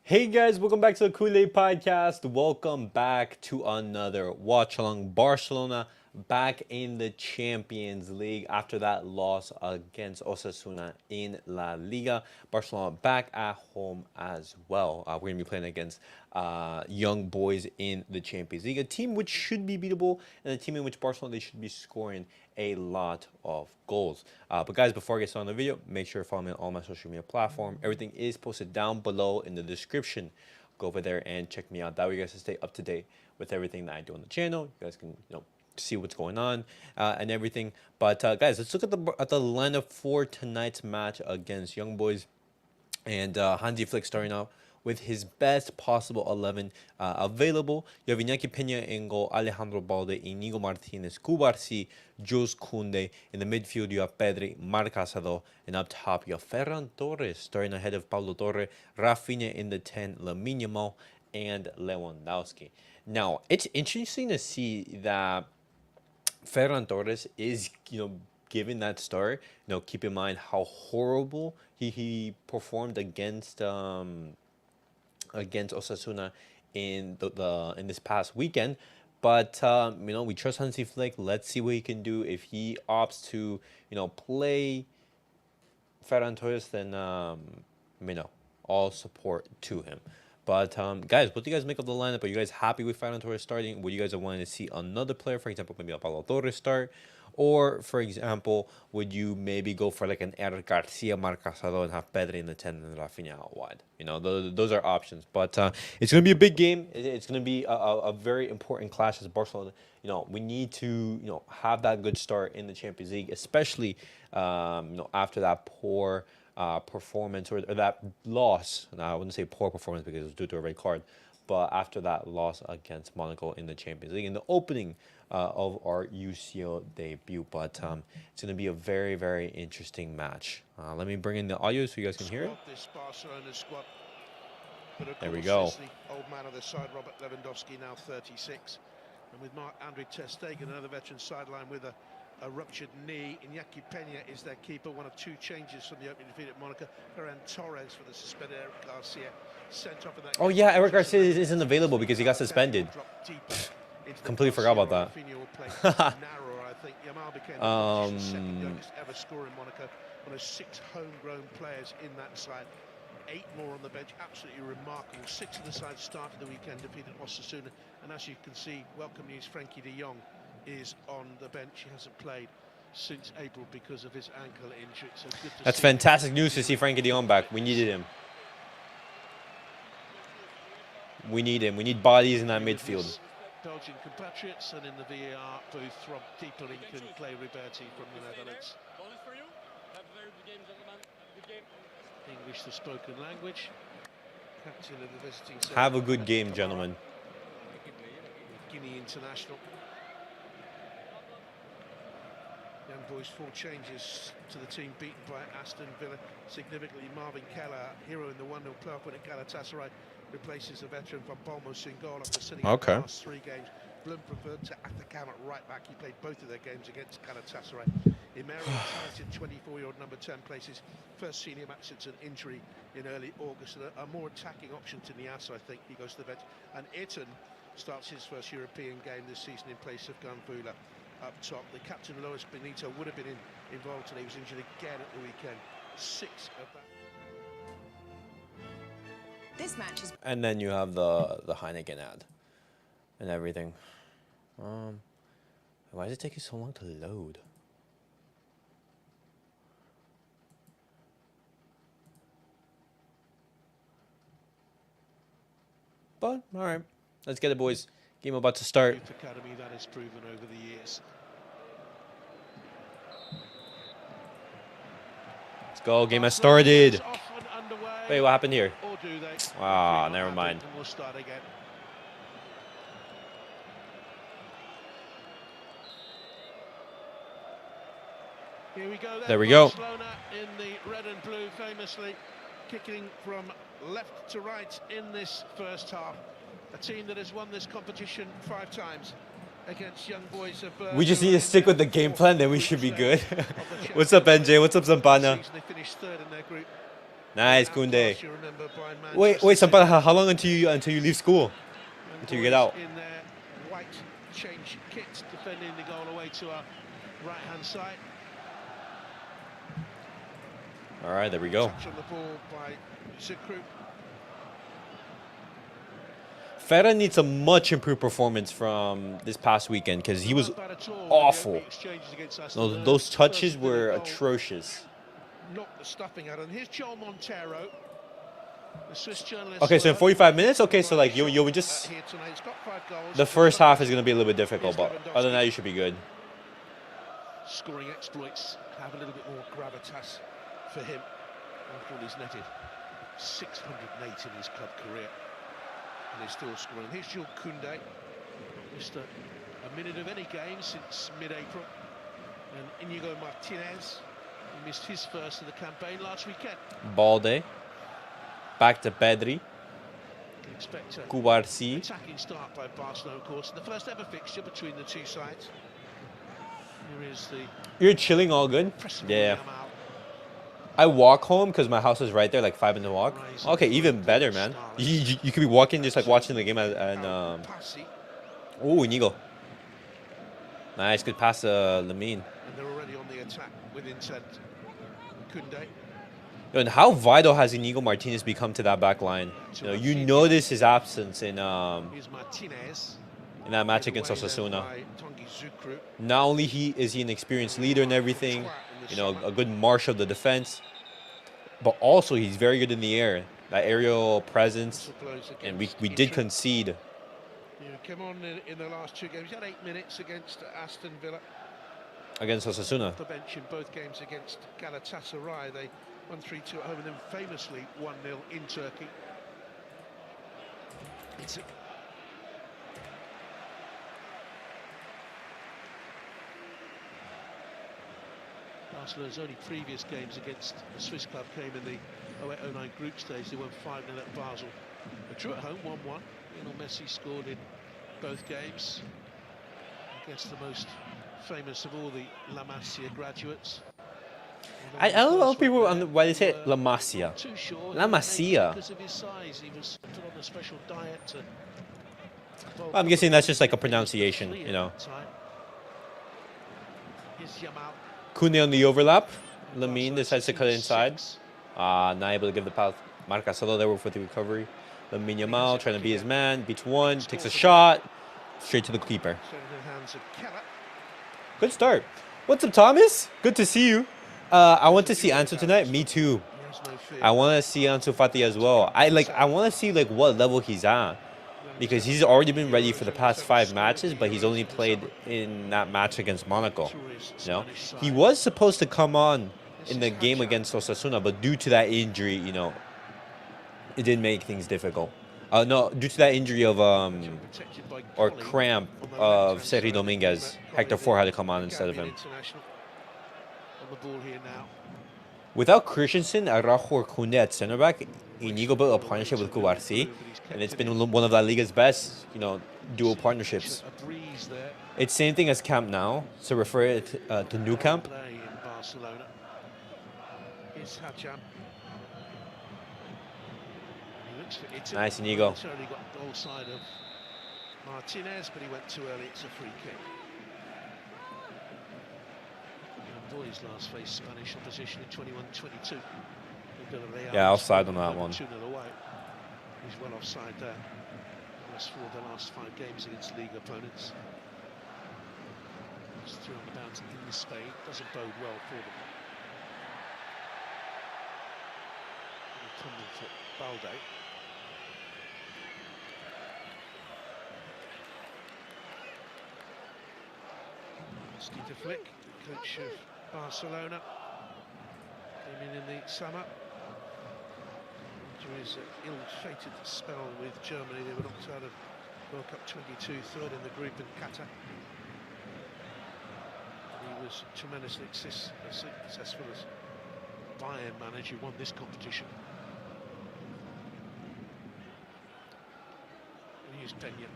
Hey guys, welcome back to the CulePodcast. Welcome back to another Watchalong. Barcelona back in the Champions League after that loss against Osasuna in La Liga. Barcelona back at home as well. We're going to be playing against Young Boys in the Champions League, a team which should be beatable and a team in which Barcelona they should be scoring a lot of goals. But guys, before I get started on the video, make sure to follow me on all my social media platforms. Everything is posted down below in the description. Go over there and check me out. That way you guys can stay up to date with everything that I do on the channel. You guys can, see what's going on and everything. But guys, let's look at the lineup for tonight's match against Young Boys. And Hansi Flick starting out with his best possible 11 available. You have Iñaki Peña in goal, Alejandro Balde, Inigo Martinez, Cubarsi, Jules Kounde. In the midfield, you have Pedri, Marc Casado, and up top, you have Ferran Torres starting ahead of Pablo Torre, Raphinha in the 10, Lamine Yamal, and Lewandowski. Now, it's interesting to see that Ferran Torres is, given that start. Keep in mind how horrible he performed against Osasuna in in this past weekend. But we trust Hansi Flick. Let's see what he can do. If he opts to play Ferran Torres, then all support to him. But guys, what do you guys make of the lineup? Are you guys happy with Ferran Torres starting? Would you guys want to see another player, for example, maybe a Pablo Torres start? Or, for example, would you maybe go for like an Eric Garcia, Marc Casado, and have Pedri in the 10 and Raphinha out wide? Those are options. But it's going to be a big game. It's going to be a very important clash as Barcelona. We need to, have that good start in the Champions League, especially, after that poor performance or that loss. Now, I wouldn't say poor performance because it was due to a red card. But after that loss against Monaco in the Champions League, in the opening of our UCL debut. But it's going to be a very, very interesting match. Let me bring in the audio so you guys can hear it. There we go. Old man of the side, Robert Lewandowski, now 36. And with Marc-Andre ter Stegen, another veteran sideline with a ruptured knee. Iñaki Peña is their keeper, one of two changes from the opening defeat at Monaco. Ferran Torres for the suspended Eric Garcia. Sent off in that oh yeah, Eric Garcia isn't available because he got suspended. Completely forgot about that. Second youngest ever scorer in Monaco, one of 6 homegrown players in that side. 8 more on the bench, absolutely remarkable. 6 of the side started the weekend, defeated Osasuna, and as you can see, welcome news, Frenkie de Jong is on the bench. He hasn't played since April because of his ankle injury. So good to That's fantastic news to see Frenkie de Jong back. We needed him. We need him. We need bodies in that midfield. Belgian compatriots, and in the VAR booth, Rob Dieperink and Clay Riberti from the Netherlands. English the spoken language. Captain of the visiting side. Have a good game, gentlemen. Guinea international. Young Boys 4 changes to the team, beaten by Aston Villa significantly. Marvin Keller, hero in the 1-0 playoff win at Galatasaray, replaces the veteran Van Bommel in goal after sitting out the last 3 games. Blum preferred to Atakam at right back. He played both of their games against Galatasaray. Imeri, talented 24-year-old number 10, places first senior match since an injury in early August. And a more attacking option to Niasse, I think. He goes to the bench. And Itten starts his first European game this season in place of Gambula up top. The captain, Luis Benito, would have been involved today. He was injured again at the weekend. 6 of that. This match is. And then you have the Heineken ad and everything. Why is it taking so long to load? But all right, let's get it, boys. Game about to start. Academy that has proven over the years. Let's go. Game has started. Wait, what happened here? Ah, never mind. We'll start again. Here we go. There we go. Barcelona in the red and blue, famously kicking from left to right in this first half. A team that has won this competition 5 times against Young Boys of. We just need to stick with the game plan, then we should be good. What's up, NJ? What's up, Zampana? They finished 3rd in their group. Nice, Now, Kounde. pass, you remember, by Wait, Manchester City. Sampala, how long until you leave school? Young Until you get boys out? in their white change kit, defending the goal away to our right-hand side. All right, there we go. Touch on the ball by Zikru. Ferra needs a much improved performance from this past weekend because he was Not bad at all in the awful. opening exchanges against Aston No, Villa. those touches First Villa were goal atrocious. knocked the stuffing out. And here's Joel Montero, the Swiss journalist. Okay, so in 45 minutes, okay, so like you would just here tonight. He's got 5 goals. the first half is gonna be a little bit difficult, but other than that, you should be good. Scoring exploits have a little bit more gravitas for him. After all, he's netted 608 in his club career, and he's still scoring. Here's Jules Kounde, missed a minute of any game since mid-April, and Inigo Martinez, he missed his first of the campaign last weekend. Balde, back to Pedri, Expect a cubarsi. attacking start by Barcelona, of course, the first ever fixture between the two sides. Here is the You're chilling all good? Yeah. I walk home because my house is right there, like 5-minute walk. Okay, even better, man. You could be walking just like watching the game and oh, Inigo. Nice, good pass to Lamine. And they're already on the attack with intent. Kounde. And how vital has Inigo Martinez become to that back line? You notice his absence in Here's Martinez. that match against Osasuna. Not only is he an experienced leader and everything, a good marshal of the defense, but also he's very good in the air. That aerial presence, and we did concede. Yeah, came on in the last 2 games. He had 8 minutes against Aston Villa. Against Osasuna. The bench in both games against Galatasaray. They won 3-2 at home and then famously 1-0 in Turkey. Barcelona's only previous games against the Swiss club came in the 08-09 group stage. They won 5-0 at Basel. They drew at home 1-1. Lionel Messi scored in both games against the most famous of all the La Masia graduates. I don't know people why they say La Masia. Too sure La Masia. because of his size. He was put on a special diet to I'm guessing that's just like a pronunciation, Here's Yamal. Kounde on the overlap. Lamine decides to cut it inside. Not able to give the pass. Marca solo there for the recovery. Lamine Yamal trying to be his man. Beats one. Takes a shot. Straight to the keeper. Good start. What's up, Thomas? Good to see you. I want to see Ansu tonight. Me too. I want to see Ansu Fati as well. I want to see like what level he's at, because he's already been ready for the past 5 matches, but he's only played in that match against Monaco. He was supposed to come on in the game against Osasuna, but due to that injury, it did make things difficult. No, due to that injury of or cramp of Sergi Dominguez, Hector Ford had to come on instead of him. Without Christensen, Araujo, or Kounde at center back, Inigo built a partnership with cubarsi, and it's been one of La Liga's best, dual partnerships. It's same thing as Camp Nou, so refer it to New Camp. Nice, Inigo. Martinez, but he went too early. It's a free kick. Young Boys last faced Spanish opposition in 21-22. Yeah, offside on that one. 2-0 away. He's well offside there. That's for the last 5 games against league opponents. It's through on the bounce in Spain. Doesn't bode well for them. Tumble for Balde. Skeeter Flick, coach of Barcelona, came in the summer after his ill-fated spell with Germany. They were knocked out of World Cup 22, third in the group in Qatar. He was tremendously successful as Bayern manager, who won this competition. And here's Peña.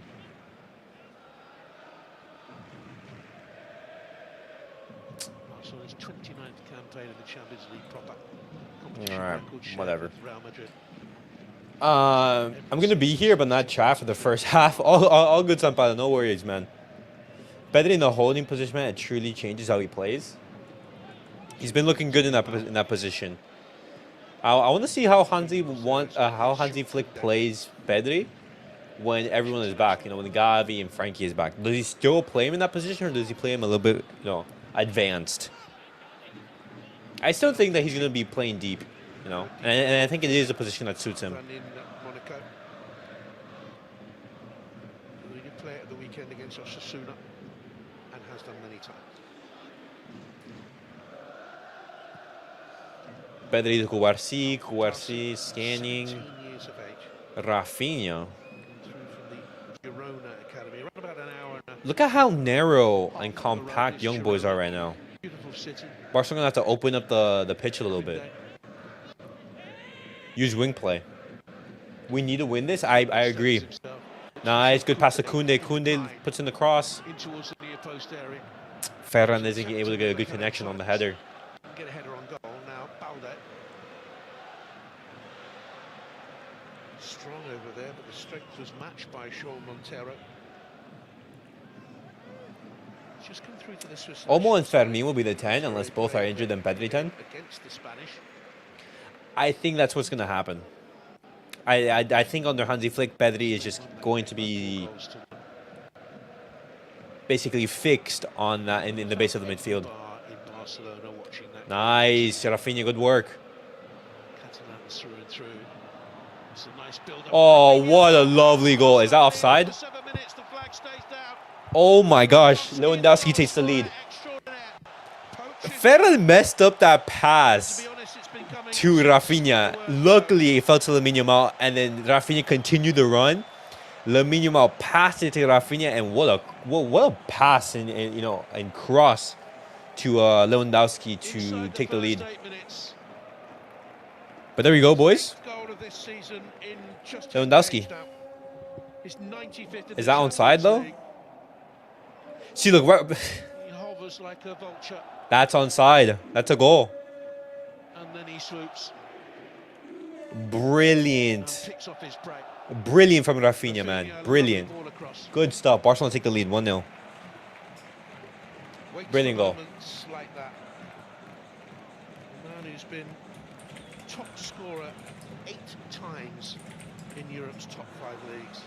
Barcelona's 29th campaign in the Champions League proper. competition All right, record shared whatever. with Real Madrid. I'm gonna be here, but not chat for the first half. All good, Sampado. No worries, man. Better in the holding position, man. It truly changes how he plays. He's been looking good in that position. I want to see how Hansi Flick plays Pedri when everyone is back. You know, when Gavi and Frankie is back. Does he still play him in that position, or does he play him a little bit, advanced? I still think that he's gonna be playing deep. You know, and I think it is a position that suits him. In Monaco. He did play at the weekend against Osasuna and has done many times. Pedri to cubarsi, scanning. 17 years of age. Raphinha. Through from the Girona Academy. Around about an hour and a Look at how narrow and compact Young Boys are right now. beautiful city. Barcelona gonna have to open up the pitch a little bit. Use wing play. We need to win this. I agree. Nice, good pass to Kounde. Kounde puts in the cross. In towards the near post area. Ferran isn't able to get a good connection on the header. Get a header on goal now. Balde. Strong over there, but the strength was matched by Sean Montero. Just come through to the Swiss. Olmo and Fermin will be the 10 unless both are injured and Pedri 10. Against the Spanish. I think that's what's gonna happen. I think under Hansi Flick, Pedri is just going to be basically fixed on that in the base of the midfield. In Barcelona, watching that. Nice, Raphinha, good work. Catalans through and through. It's a nice build-up. Oh, what a lovely goal. Is that offside? 7 minutes, the flag stays down. Oh my gosh, Lewandowski takes the lead. Ferran messed up that pass to Raphinha. Luckily, it fell to Lamine Yamal, and then Raphinha continued the run. Lamine Yamal passed it to Raphinha, and what a pass and cross to Lewandowski to take the lead. But there we go, boys. Lewandowski. Is that onside though? See, look, that's onside. That's a goal. And then he swoops. Brilliant. Brilliant from Raphinha, man. Brilliant. Good stuff. Barcelona take the lead, 1-0. Brilliant goal. Like that. A man who's been top scorer 8 times in Europe's top 5 leagues.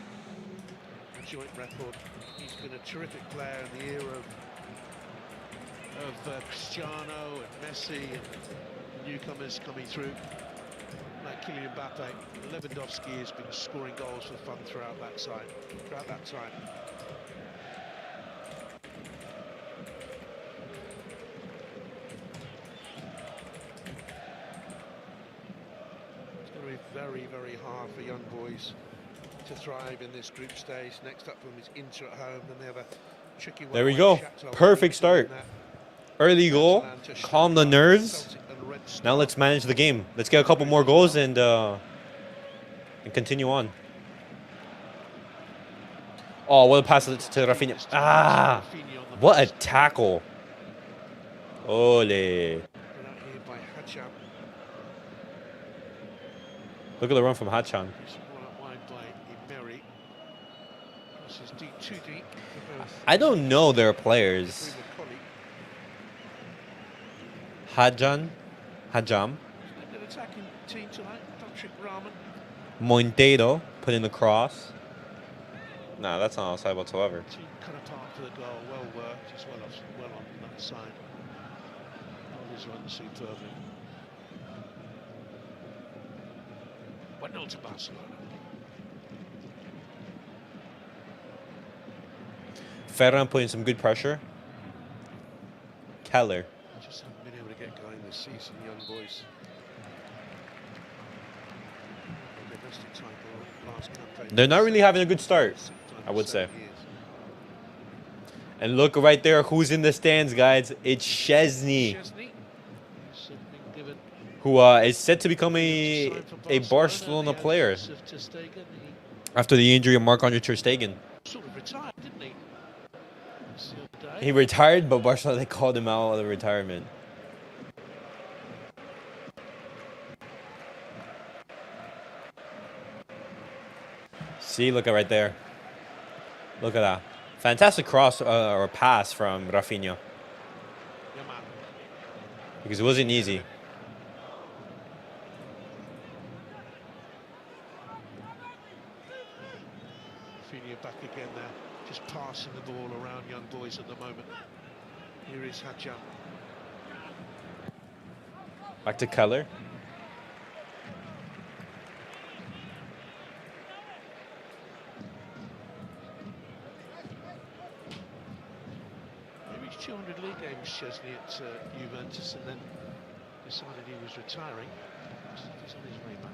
A joint record. He's been a terrific player in the era of Cristiano and Messi and newcomers coming through like Kylian Mbappe. Lewandowski has been scoring goals for fun throughout that time. It's going to be very, very hard for Young Boys to thrive in this group stage. Next up for them is Inter at home, then they have a tricky one. There we go. Perfect start. Early goal, calm the nerves. Now let's manage the game. Let's get a couple more goals and continue on. Oh, what a pass to Raphinha. Ah, what a tackle. Ole. Look at the run from Hachan. I don't know their players. Hajam. Montero put in the cross. Nah, that's not outside whatsoever. Cut apart for the goal, well worked, as well on that side. Always run superbly. 1-0 to Barcelona. Ferran putting some good pressure. Keller. Just haven't been able to get going this season, Young Boys. Domestic title last campaign. They're not really having a good start, I would say. And look right there, who's in the stands, guys. It's Szczesny, who is set to become a Barcelona player after the injury of Marc-Andre ter Stegen. Sort of retired, didn't he? He retired, but Barcelona, they called him out of the retirement. See, look at right there. Look at that. Fantastic cross or pass from Raphinha. Because it wasn't easy. Raphinha back again there, just passing the ball around Young Boys at the moment. Here is Hadjam. Back to Keller. He reached 200 league games, Chesney, at Juventus, and then decided he was retiring. He's on his way back.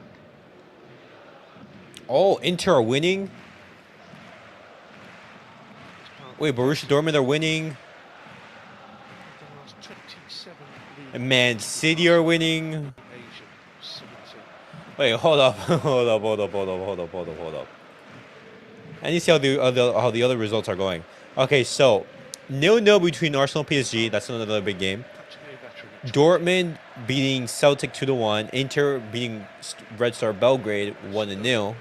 Oh, Inter are winning. Wait, Borussia Dortmund are winning. And Man City are winning. Wait, hold up, hold up. And you see how the other results are going. Okay, so 0-0 between Arsenal and PSG. That's another big game. Dortmund beating Celtic 2-1. Inter beating Red Star Belgrade 1-0.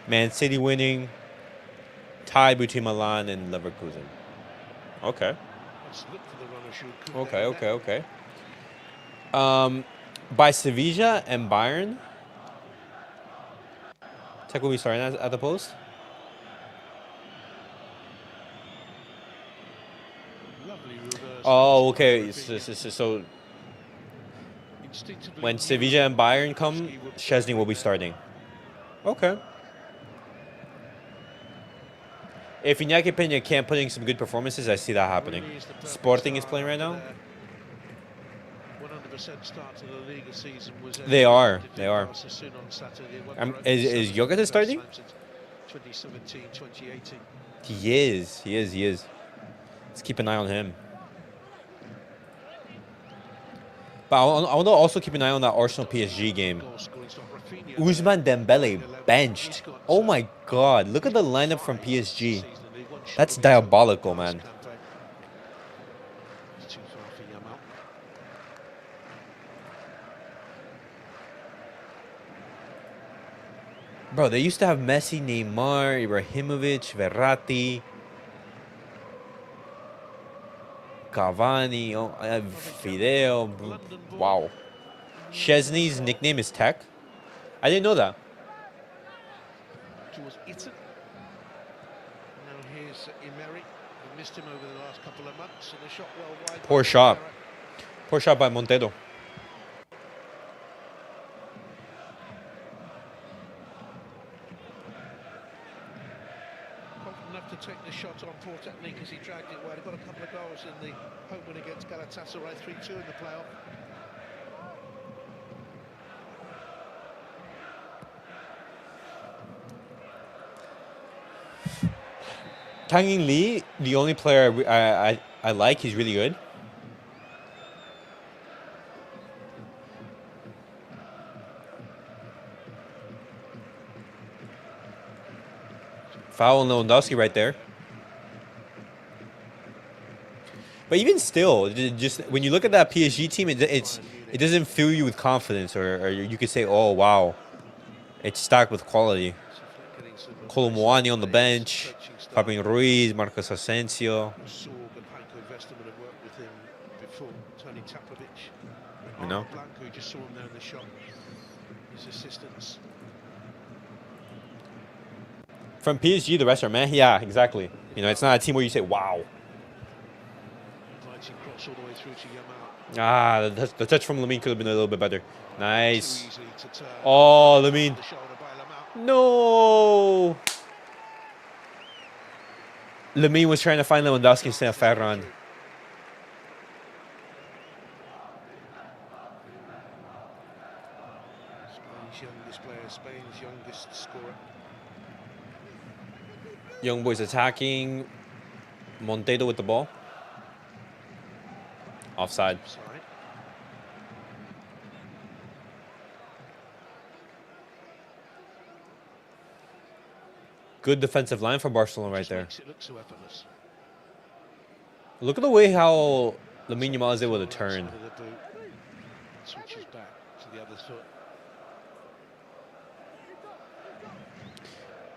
Man City winning. Tied between Milan and Leverkusen. Okay. Okay. By Sevilla and Bayern. Check what we starting at the post. Oh, okay. So when Sevilla and Bayern come, Szczesny will be starting. Okay. If Iñaki Peña can't put in some good performances, I see that happening. Sporting is playing right now. 100% start to the league season was They are. Is Jokic starting? 2017, 2018. He is. Let's keep an eye on him. But I want to also keep an eye on that Arsenal PSG game. Ousmane Dembele benched. Oh my God! Look at the lineup from PSG. That's diabolical, man. Bro, they used to have Messi, Neymar, Ibrahimovic, Verratti, Cavani, Fideo. Wow. Szczesny's nickname is Tech. I didn't know that. Now here's Emery. We missed him over the last couple of months, and a shot well wide. Poor shot. Poor shot by Montero. Enough to take the shot on poor technique as he dragged it wide. He got a couple of goals in the home win against Galatasaray, 3-2 in the playoff. Kang-in Lee, the only player I like. He's really good. Foul on Lewandowski right there. But even still, just when you look at that PSG team, it doesn't fill you with confidence, or you could say, oh wow, it's stacked with quality. Colomwani on the bench, Fabian Ruiz, Marcos Asensio. You know. Just saw him there in the shop. His assistants. From PSG, the rest are meh. Yeah, exactly. You know, it's not a team where you say, wow. Ah, the touch from Lamine could have been a little bit better. Nice. Oh, Lamine. No. Lamine was trying to find Lewandowski instead of Ferran. Spain's youngest player, Spain's youngest scorer. Young Boys attacking. Montero with the ball. Offside. Good defensive line for Barcelona right there. Look at the way how Lamine Yamal is able to turn. Switches back to the other foot.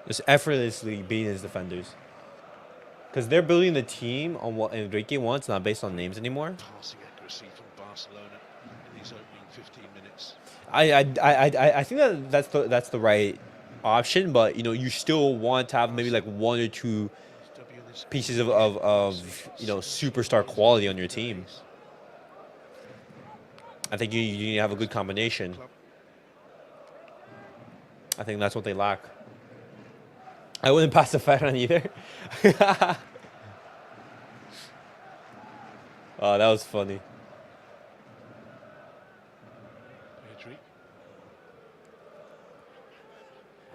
Just effortlessly beating his defenders. Because they're building the team on what Enrique wants, not based on names anymore. Passing accuracy from Barcelona in these opening 15 minutes. I think that's the right option, but you still want to have maybe like one or two pieces of superstar quality on your team. I think you need to have a good combination. I think that's what they lack. I wouldn't pass the Ferran either. Oh, that was funny. Pedri.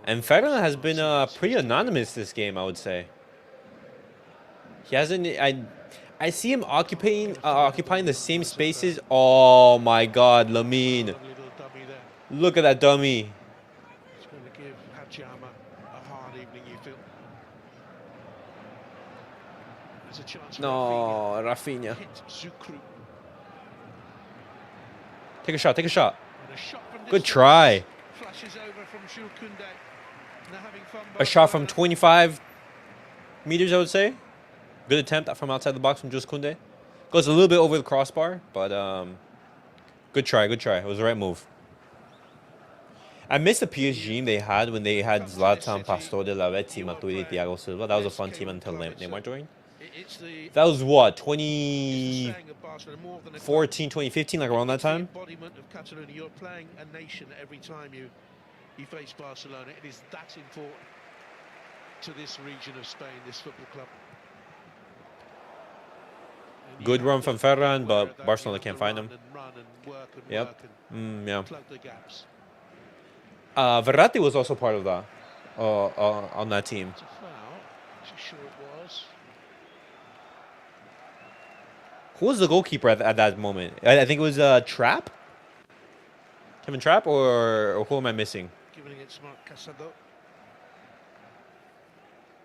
And Ferran has been pretty anonymous this game, I would say. He hasn't. I see him occupying the same spaces. Oh my God, Lamine! Lovely little dummy there. Look at that dummy. It's going to give Hajama a hard evening, you feel. There's a chance for No, Raphinha. hit Zukru. Take a shot. Take a shot. And a shot from Good distance. try. Flashes over from Kounde. Now having fun. A shot from Barcelona. 25 meters, I would say. Good attempt from outside the box from Kounde. Goes a little bit over the crossbar, but good try. Good try. It was the right move. I miss the PSG they had when they had Zlatan, Pastore, Lavezzi, Matuidi, Thiago Silva. That was a fun team until Neymar joined. It's the That was what, saying of Barcelona, more than a 2014, 2015, like around that time? The embodiment of Catalonia. You're playing a nation every time you face Barcelona. It is that important to this region of Spain, this football club. And you Good have run to from be aware Ferran, of but that. Barcelona You have can't to find run him. and run and work and Yep. work and Yeah. plug the gaps. Verratti was also part of that, on that team. It's a foul. Actually, sure it was. Who was the goalkeeper at that moment? I think it was Trapp? Kevin Trapp, or who am I missing? Giving it to Marc Casado.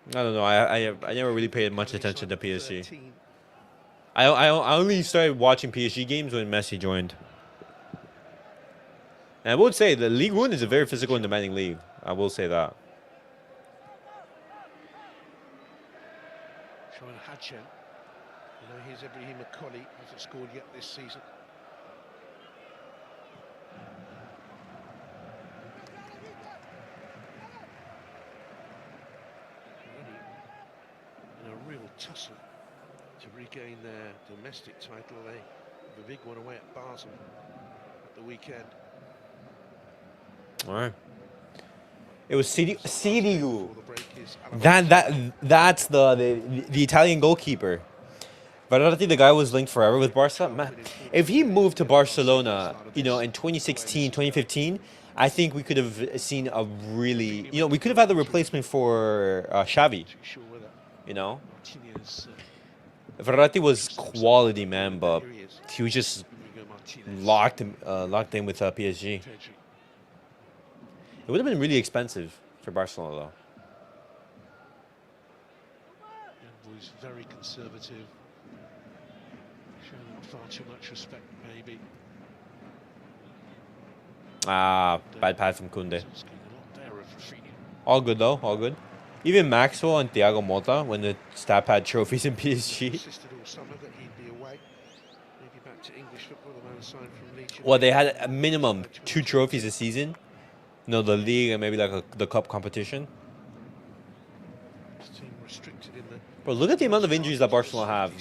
I don't know. I never really paid much attention to PSG. 13. I only started watching PSG games when Messi joined. And I would say the Ligue 1 is a very physical and demanding league. I will say that. Showing Hachem. You know, here's Ibrahim Akoli, hasn't scored yet this season. In a real tussle to regain their domestic title. They have a big one away at Basel at the weekend. All right. It was CDU. Before the break is Alan That's the Italian goalkeeper. Verratti, the guy was linked forever with Barca. Man, if he moved to Barcelona, in 2016, 2015, I think we could have seen a really, we could have had the replacement for Xavi. Too sure whether Martinez, Verratti was quality, man, but here he is. he was just Rodrigo Martinez. locked in with PSG. Pedri. It would have been really expensive for Barcelona, though. Young Boys very conservative. Showing far too much respect, maybe. Bad pass from Kounde. Asking a lot there of Raphinha. All good, though. All good. Even Maxwell and Thiago Motta, when the Stab had trophies in PSG. Insisted all summer that he'd be away. Maybe back to English football. The man signed from Leeds. Well, they had a minimum 2 trophies a season. The league and maybe like the cup competition. Team restricted in the But look at the amount of injuries that Barcelona have.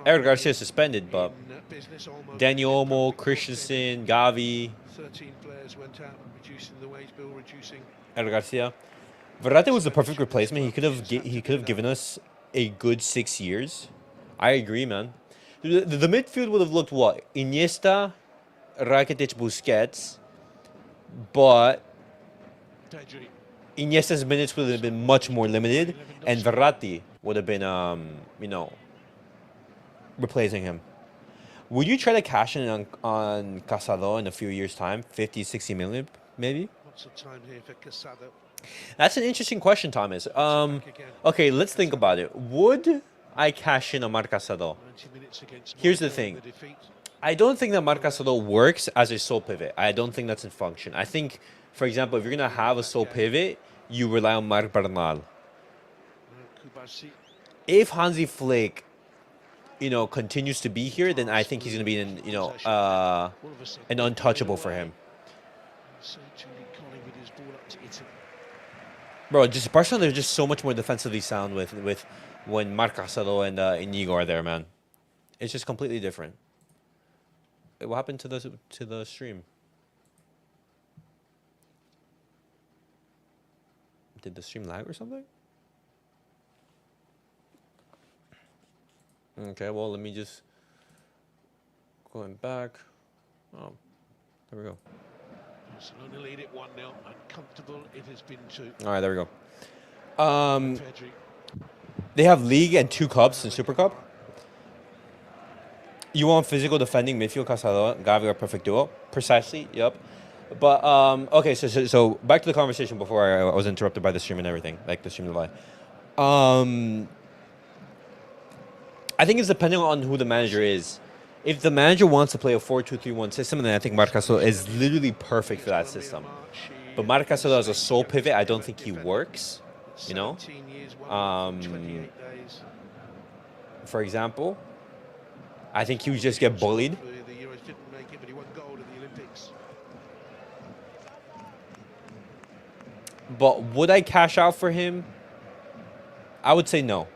Eric Garcia suspended, but business almost Dani Olmo, public Christensen, Gavi, 13 players went out, reducing the wage bill, reducing. Eric Garcia. Verratti was the perfect replacement. He could have given us a good 6 years. I agree, man. The midfield would have looked what? Iniesta, Rakitic, Busquets, but Pedri. Iniesta's minutes would have been much more limited, and Verratti would have been, replacing him. Would you try to cash in on Casado in a few years' time? 50, 60 million, maybe? Lots of time here for Casado. That's an interesting question, Thomas. Back again. Okay, let's think about it. Would I cash in on Marc Casado? 90 minutes against Here's the Monaco, thing. the defeat. I don't think that Marca Solo works as a sole pivot. I don't think that's in function. I think, for example, if you're going to have a sole pivot, you rely on Marc Bernal. Cubarsi. If Hansi Flick, continues to be here, then I think he's going to be an untouchable for him. Bro, just Barcelona, they're just so much more defensively sound with when Marc Casado and Inigo are there, man. It's just completely different. Wait, what happened to the stream? Did the stream lag or something? Okay, well, let me just going back. Oh, there we go. Barcelona lead it 1-0. Uncomfortable it has been 2. All right, there we go. Pedri. They have League and 2 Cups in Super Cup. You want physical defending midfield, Casado, Gavi are perfect duo. Precisely, yep. But, okay, so back to the conversation before I was interrupted by the stream and everything, like the stream delay. I think it's depending on who the manager is. If the manager wants to play a 4-2-3-1 system, then I think Marc Casado is literally perfect for that system. But Marc Casado as a sole pivot, I don't think he works, For example, I think he would just get bullied. But would I cash out for him? I would say no.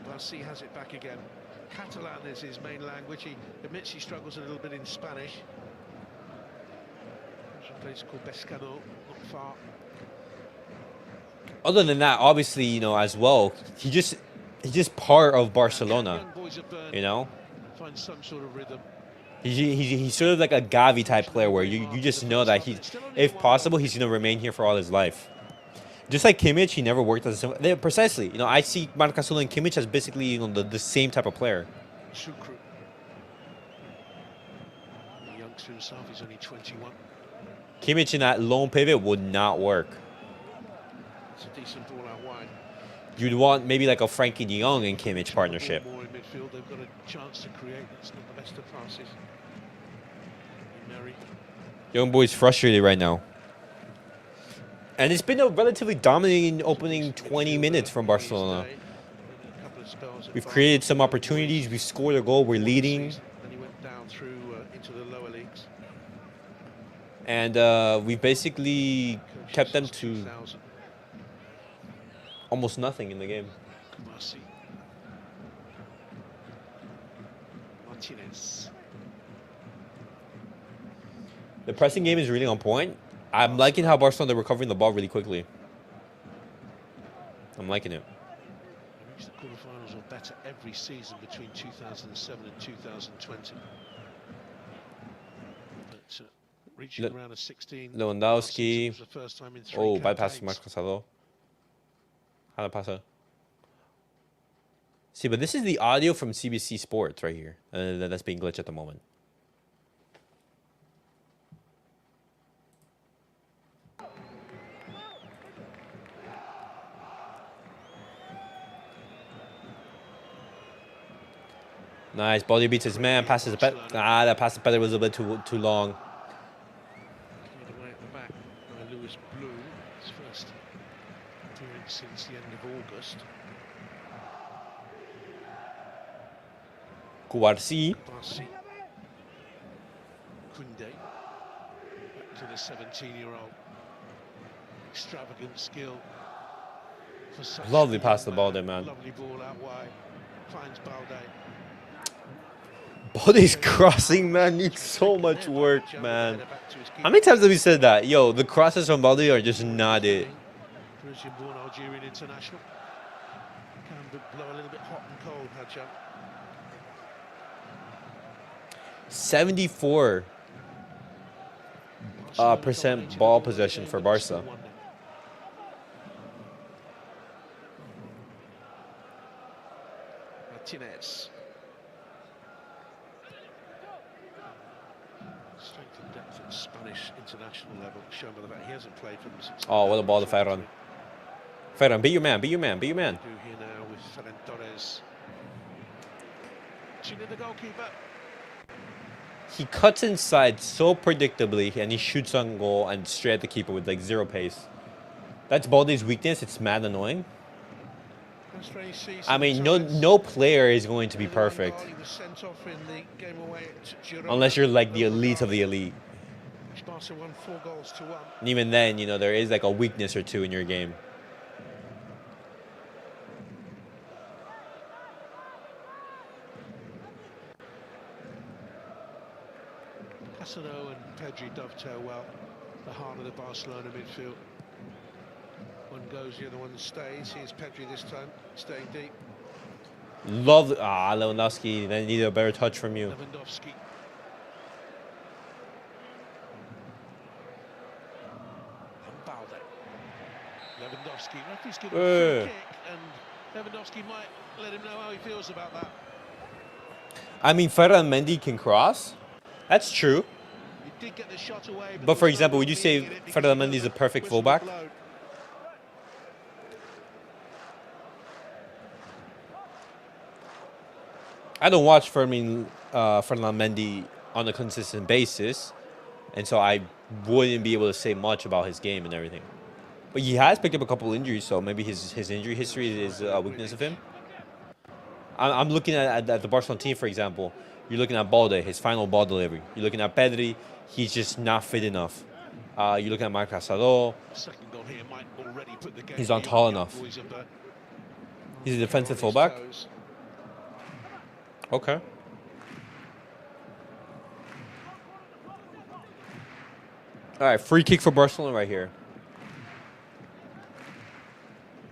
Cubarsi has it back again. Catalan is his main language. He admits he struggles a little bit in Spanish. There's a place called Pescado, not far. Other than that, obviously, as well, he's just part of Barcelona, Find some sort of rhythm. He's sort of like a Gavi type player where you just know that if possible, he's gonna remain here for all his life. Just like Kimmich, he never worked as a precisely. I see Marc Casado and Kimmich as basically the same type of player. Shukru. The youngster himself, he's only 21. Kimmich in that lone pivot would not work. It's a decent ball out wide. You'd want maybe like a Frankie de Jong and Kimmich partnership. More in midfield, they've got a chance to create. It's not the best of passes. Young Boys frustrated right now. And it's been a relatively dominating opening 20 minutes from Barcelona. We've created some opportunities. We've scored a goal. We're leading. And we've basically kept them to almost nothing in the game. The pressing game is really on point. I'm liking how Barcelona are recovering the ball really quickly. I'm liking it. The quarterfinals are better every season between 2007 and 2020. But reaching around a 16. Lewandowski. The first time in 3 Oh, bypass campaigns. Marc Casado. How to pass it? See, but this is the audio from CBC Sports right here. That's being glitched at the moment. Nice. Body beats his man. Passes the better. That pass to Pedri was a bit too long. Cleared away at the back by Lewis Blue. His first appearance since the end of August. Cubarsi. Barsi. Kounde. Back to the 17-year-old. Extravagant skill. For such Lovely pass the ball there, man. Lovely ball out wide. Finds Balde. Balde's crossing, man, needs so much work, man. How many times have we said that? Yo, the crosses from Balde are just not it. Parisian-born Algerian international. Can blow a little bit hot and cold, Hadja. 74% percent ball possession for Barca. Martinez. Strength and depth at Spanish international level, shown by the fact he hasn't played for them since. Oh, what a ball to Ferran. Ferran, be your man, be your man, be your man. Do here now with Ferran Torres. Actually, the goalkeeper. He cuts inside so predictably, and he shoots on goal and straight at the keeper with like zero pace. That's Balde's weakness. It's mad annoying. I mean, no player is going to be perfect. Unless you're like the elite of the elite. And even then, you know, there is like a weakness or two in your game. Cassano and Pedri dovetail well. The heart of the Barcelona midfield. One goes, the other one stays. Here's Pedri this time, staying deep. Love Lewandowski. They need a better touch from you. Lewandowski. Lewandowski, referee's given a free kick, and Lewandowski might let him know how he feels about that. I mean, Ferran Mendy can cross. That's true. He did get the shot away, but for example, would you say Ferran Mendy is a perfect fullback? I don't watch Ferran Mendy on a consistent basis, and so I wouldn't be able to say much about his game and everything. But he has picked up a couple injuries, so maybe his injury history is a weakness of him. I'm looking at the Barcelona team, for example. You're looking at Balde, his final ball delivery. You're looking at Pedri, he's just not fit enough. You're looking at Marc Cassano, he's not tall enough. He's a defensive fullback? Okay. All right, free kick for Barcelona right here.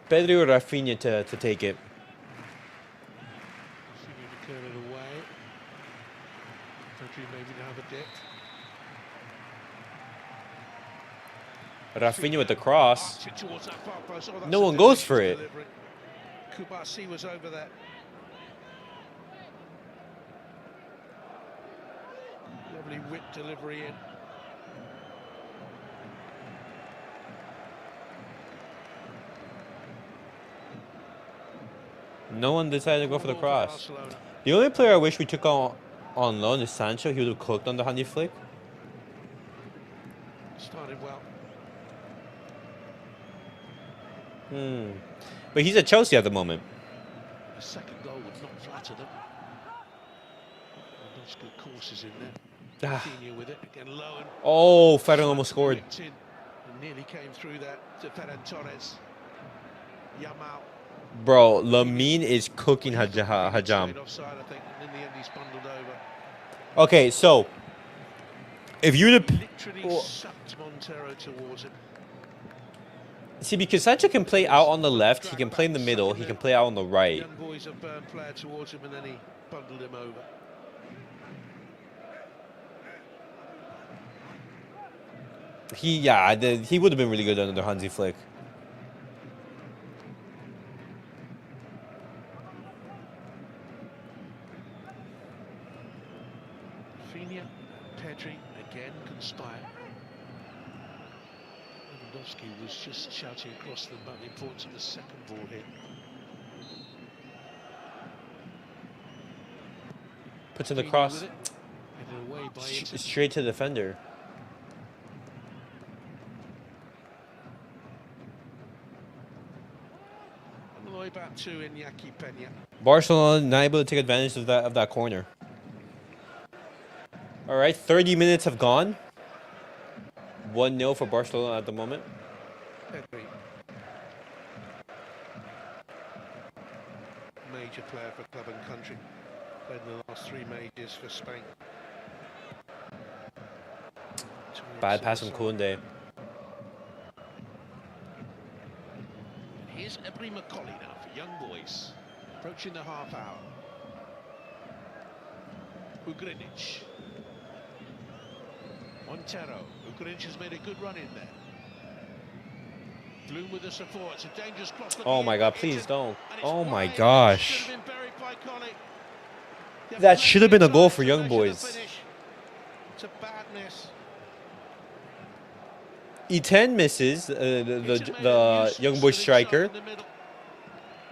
Pedri or Raphinha to take it. Raphinha with the cross. No one goes for it. Cubarsi was over there. Lovely whip delivery in. No one decided to go for the cross. The only player I wish we took on loan is Sancho. He would have cooked on the Handy flick. Started well. But he's at Chelsea at the moment. The second goal would not flatter them. Those good courses in there. With it again, low and oh, Ferran almost scored. Nearly came through that to Ferran Torres. Yamal. Bro, Lamine is cooking Hajam. Okay, so if you literally sucked Montero towards him. See, because Sancho can play out on the left, he can play in the middle, he can play out on the right. Young Boys have burned player towards him, and then he bundled him over. He would have been really good under Hansi Flick. Raphinha, Pedri again conspire. Lewandowski was just shouting across them about the importance of the second ball here. Puts in the cross. Straight to the defender. On the way back to Iñaki Peña. Barcelona not able to take advantage of that corner. All right, 30 minutes have gone. 1-0 for Barcelona at the moment. Pedri. Major player for club and country. Played in the last 3 majors for Spain. Bad pass from Kounde. Here's Ebri Macaulay now for Young Boys. Approaching the half hour. Ugrinic. Montero. Ugrinic has made a good run in there. Bloom with the support. It's a dangerous cross. Oh my God, please don't. Oh my gosh. That should have been a goal for Young Boys. It's a bad miss. E10 misses the Young Boys striker.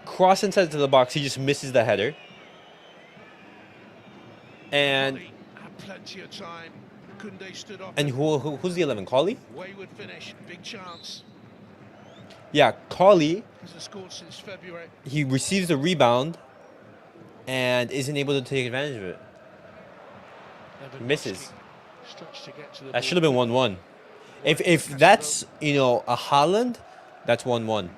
Cross inside to the box. He just misses the header. And Collie had plenty of time. Kounde stood off. and who's the 11? Collie? Wayward finish, big chance. Yeah, Collie. Hasn't scored since February. He receives the rebound and isn't able to take advantage of it. He misses. To get to the That should have been 1-1. If that's, you know, a Haaland, that's 1-1.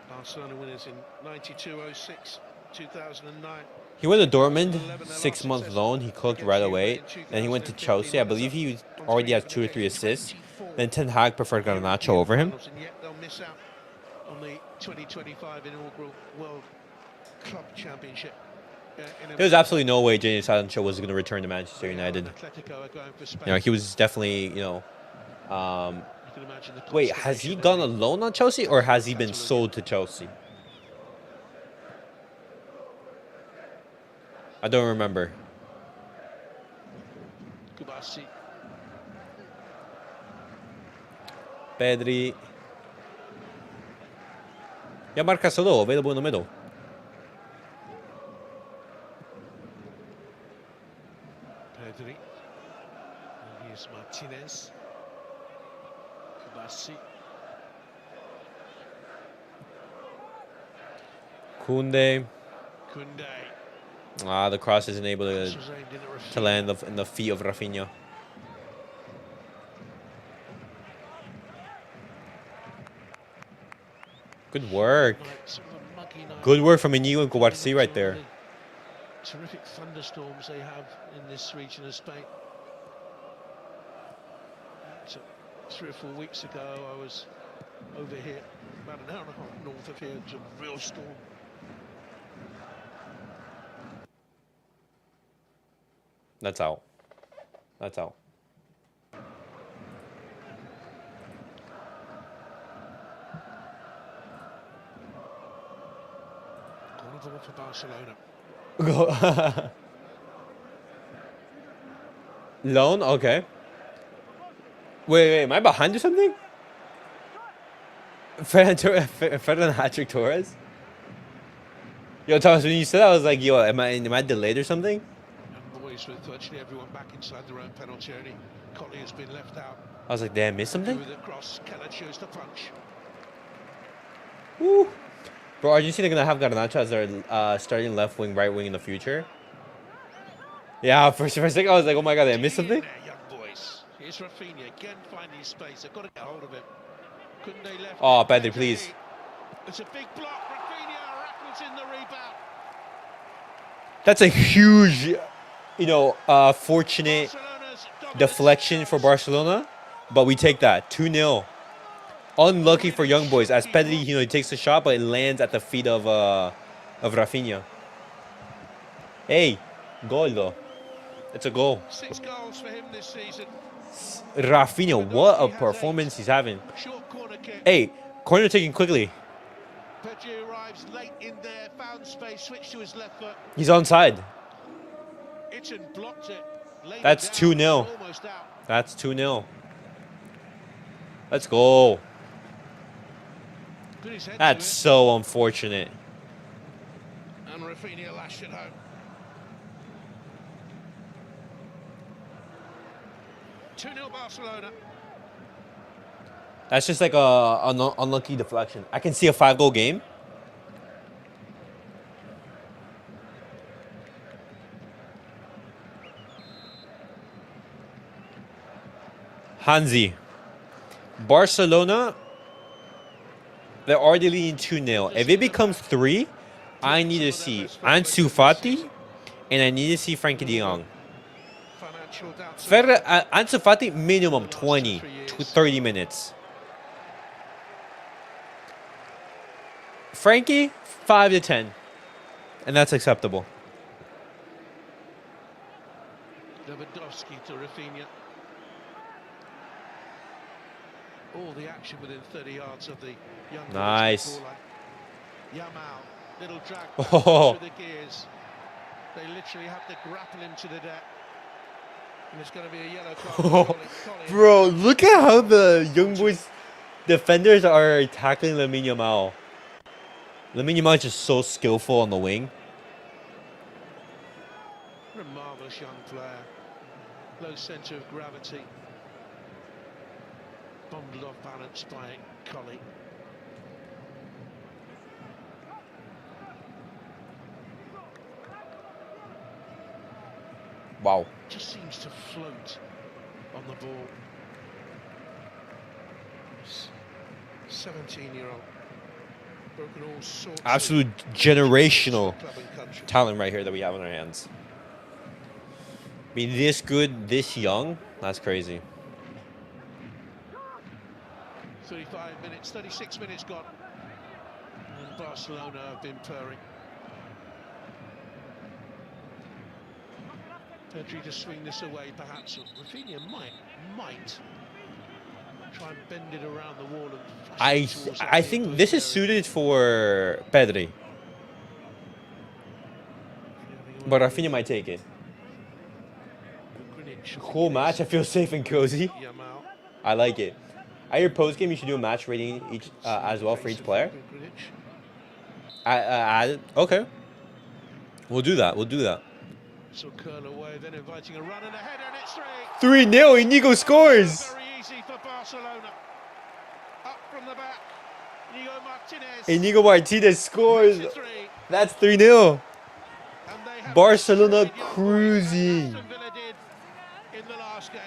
Barcelona winners in 92, 06, 2009. He went to Dortmund, 6-month loan. He cooked right away. Then he went to Chelsea. I believe he already has 2 or 3 assists. Then Ten Hag preferred Garnacho over him. And yet they'll miss out on the 2025 inaugural World Club Championship. There was absolutely no way Jadon Sancho was going to return to Manchester United. You know, he was definitely, you know. Wait, has he gone on loan on Chelsea or has he been sold to Chelsea? I don't remember. Cubarsi. Pedri. Yeah, Marcasolo available in the middle. Pedri. And here's Martinez. Cubarsi. Kounde. Kounde. The cross isn't able to land in the feet of Raphinha. Good work. Good work from Inigo and Cubarsi right there. Terrific thunderstorms they have in this region of Spain. So 3 or 4 weeks ago, I was over here, about an hour and a half north of here. It was a real storm. That's out. That's out. Corner for Barcelona. Loan? Okay. Wait, am I behind or something? Ferdinand Hat-trick Torres? Yo, Thomas, when you said that, I was like, yo, am I delayed or something? Young Boys with virtually everyone back inside their own penalty area. Collie has been left out. I was like, did I miss something? With the cross, Keller chose to punch. Woo. Bro, Argentina gonna have Garnacho as their starting left wing, right wing in the future? Yeah, for a second I was like, oh my god, did I miss something? Young Boys. Here's Raphinha again finding space. They've got to get hold of him. Left. Oh, Pedri, please. It's a big block. Raphinha rattles in the rebound. That's a huge, you know, fortunate deflection for Barcelona, but we take that 2-0. Unlucky for Young Boys as Pedri, you know, he takes the shot, but it lands at the feet of Raphinha. Hey, goal though. It's a goal. 6 goals for him this season. Raphinha, what a performance he's having. Hey, corner taking quickly. Pedri arrives late in there, found space, switched to his left foot. He's onside. Itchen blocked it. That's 2-0. That's 2-0. Let's go. That's so unfortunate. And Raphinha lashed it home. 2-0 Barcelona. That's just like an unlucky deflection. I can see a 5-goal game. Hansi. Barcelona, they're already leading 2-0. If it becomes 3, I need to see Ansu Fati and I need to see Frankie de Jong. Ansu Fati, minimum 20 to 30 minutes. Frankie, 5 to 10. And that's acceptable. Lewandowski to Raphinha. All the action within 30 yards of the young. Nice. Yamal, little drag through the gears. They literally have to grapple him to the deck. And it's going to be a yellow card. Bro, look at how the Young Boys defenders are tackling Lamine Yamal. Lamine Yamal is just so skillful on the wing. What a marvelous stylish young player. Low centre of gravity. Bundled off balance by Collie. Wow. Just seems to float on the ball. 17-year-old. Broken all sorts. Absolute generational talent right here that we have in our hands. Being this good, this young, that's crazy. 35 minutes, 36 minutes gone. And Barcelona have been purring. Pedri to swing this away, perhaps. Raphinha might try and bend it around the wall. And I think this is suited for Pedri. But Raphinha might take it. Cool match. I feel safe and cozy. I like it. At your post game, you should do a match rating each as well for each player. Okay. We'll do that. We'll do that. So curl away, then inviting a run and a header, and it's 3. 3-0. Inigo scores. Very easy for Barcelona. Up from the back. Inigo Martinez scores. That's 3-0. Barcelona cruising. In the last game.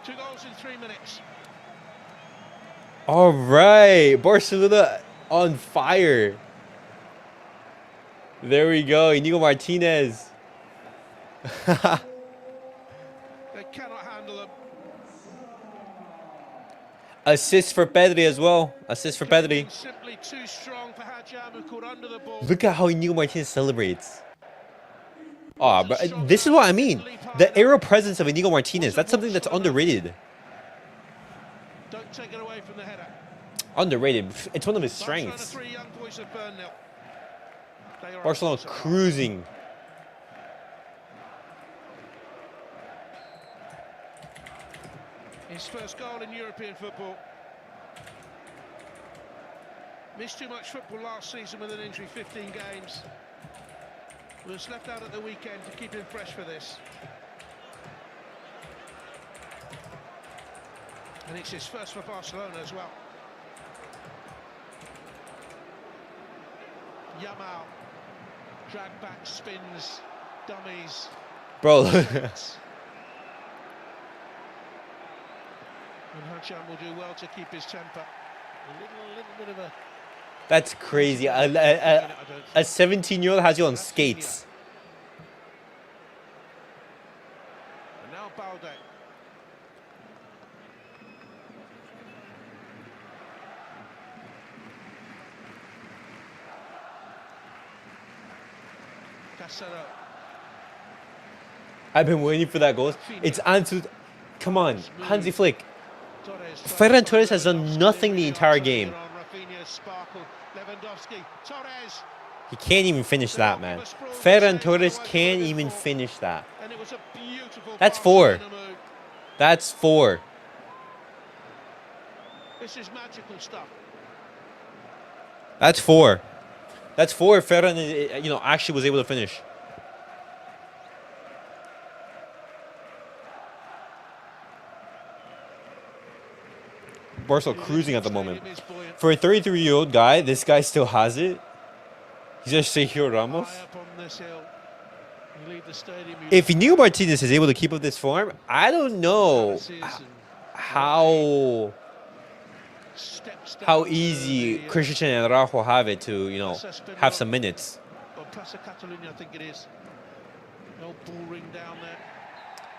2 goals in 3 minutes. All right, Barcelona on fire. There we go, Inigo Martinez. They cannot handle them. Assist for Pedri as well. Assist for Pedri. Simply too strong for Hajam, who caught under the ball. Look at how Inigo Martinez celebrates. Oh, but this is what I mean. The aerial presence of Inigo Martinez, that's something that's underrated. Don't take it away from the header. Underrated. It's one of his strengths. Barcelona cruising. His first goal in European football. Missed too much football last season with an injury, 15 games. Was left out at the weekend to keep him fresh for this. And it's his first for Barcelona as well. Yamal. Drag back, spins, dummies. Bro. And Hajam will do well to keep his temper. A little bit of a... That's crazy. A 17-year-old has you on skates. And now Balde. Casero. I've been waiting for that goal. It's Ansu. Come on, Hansi Flick. Ferran Torres has done nothing the entire game. He can't even finish that, man. Ferran Torres can't even finish that. That's 4. That's 4. This is magical stuff. That's 4. That's 4. Ferran, actually was able to finish. Barcelona cruising at the moment. For a 33-year-old guy, this guy still has it. He's just Sergio Ramos. If Inigo Martinez is able to keep up this form, I don't know how easy Christian and Araujo have it to, have some minutes.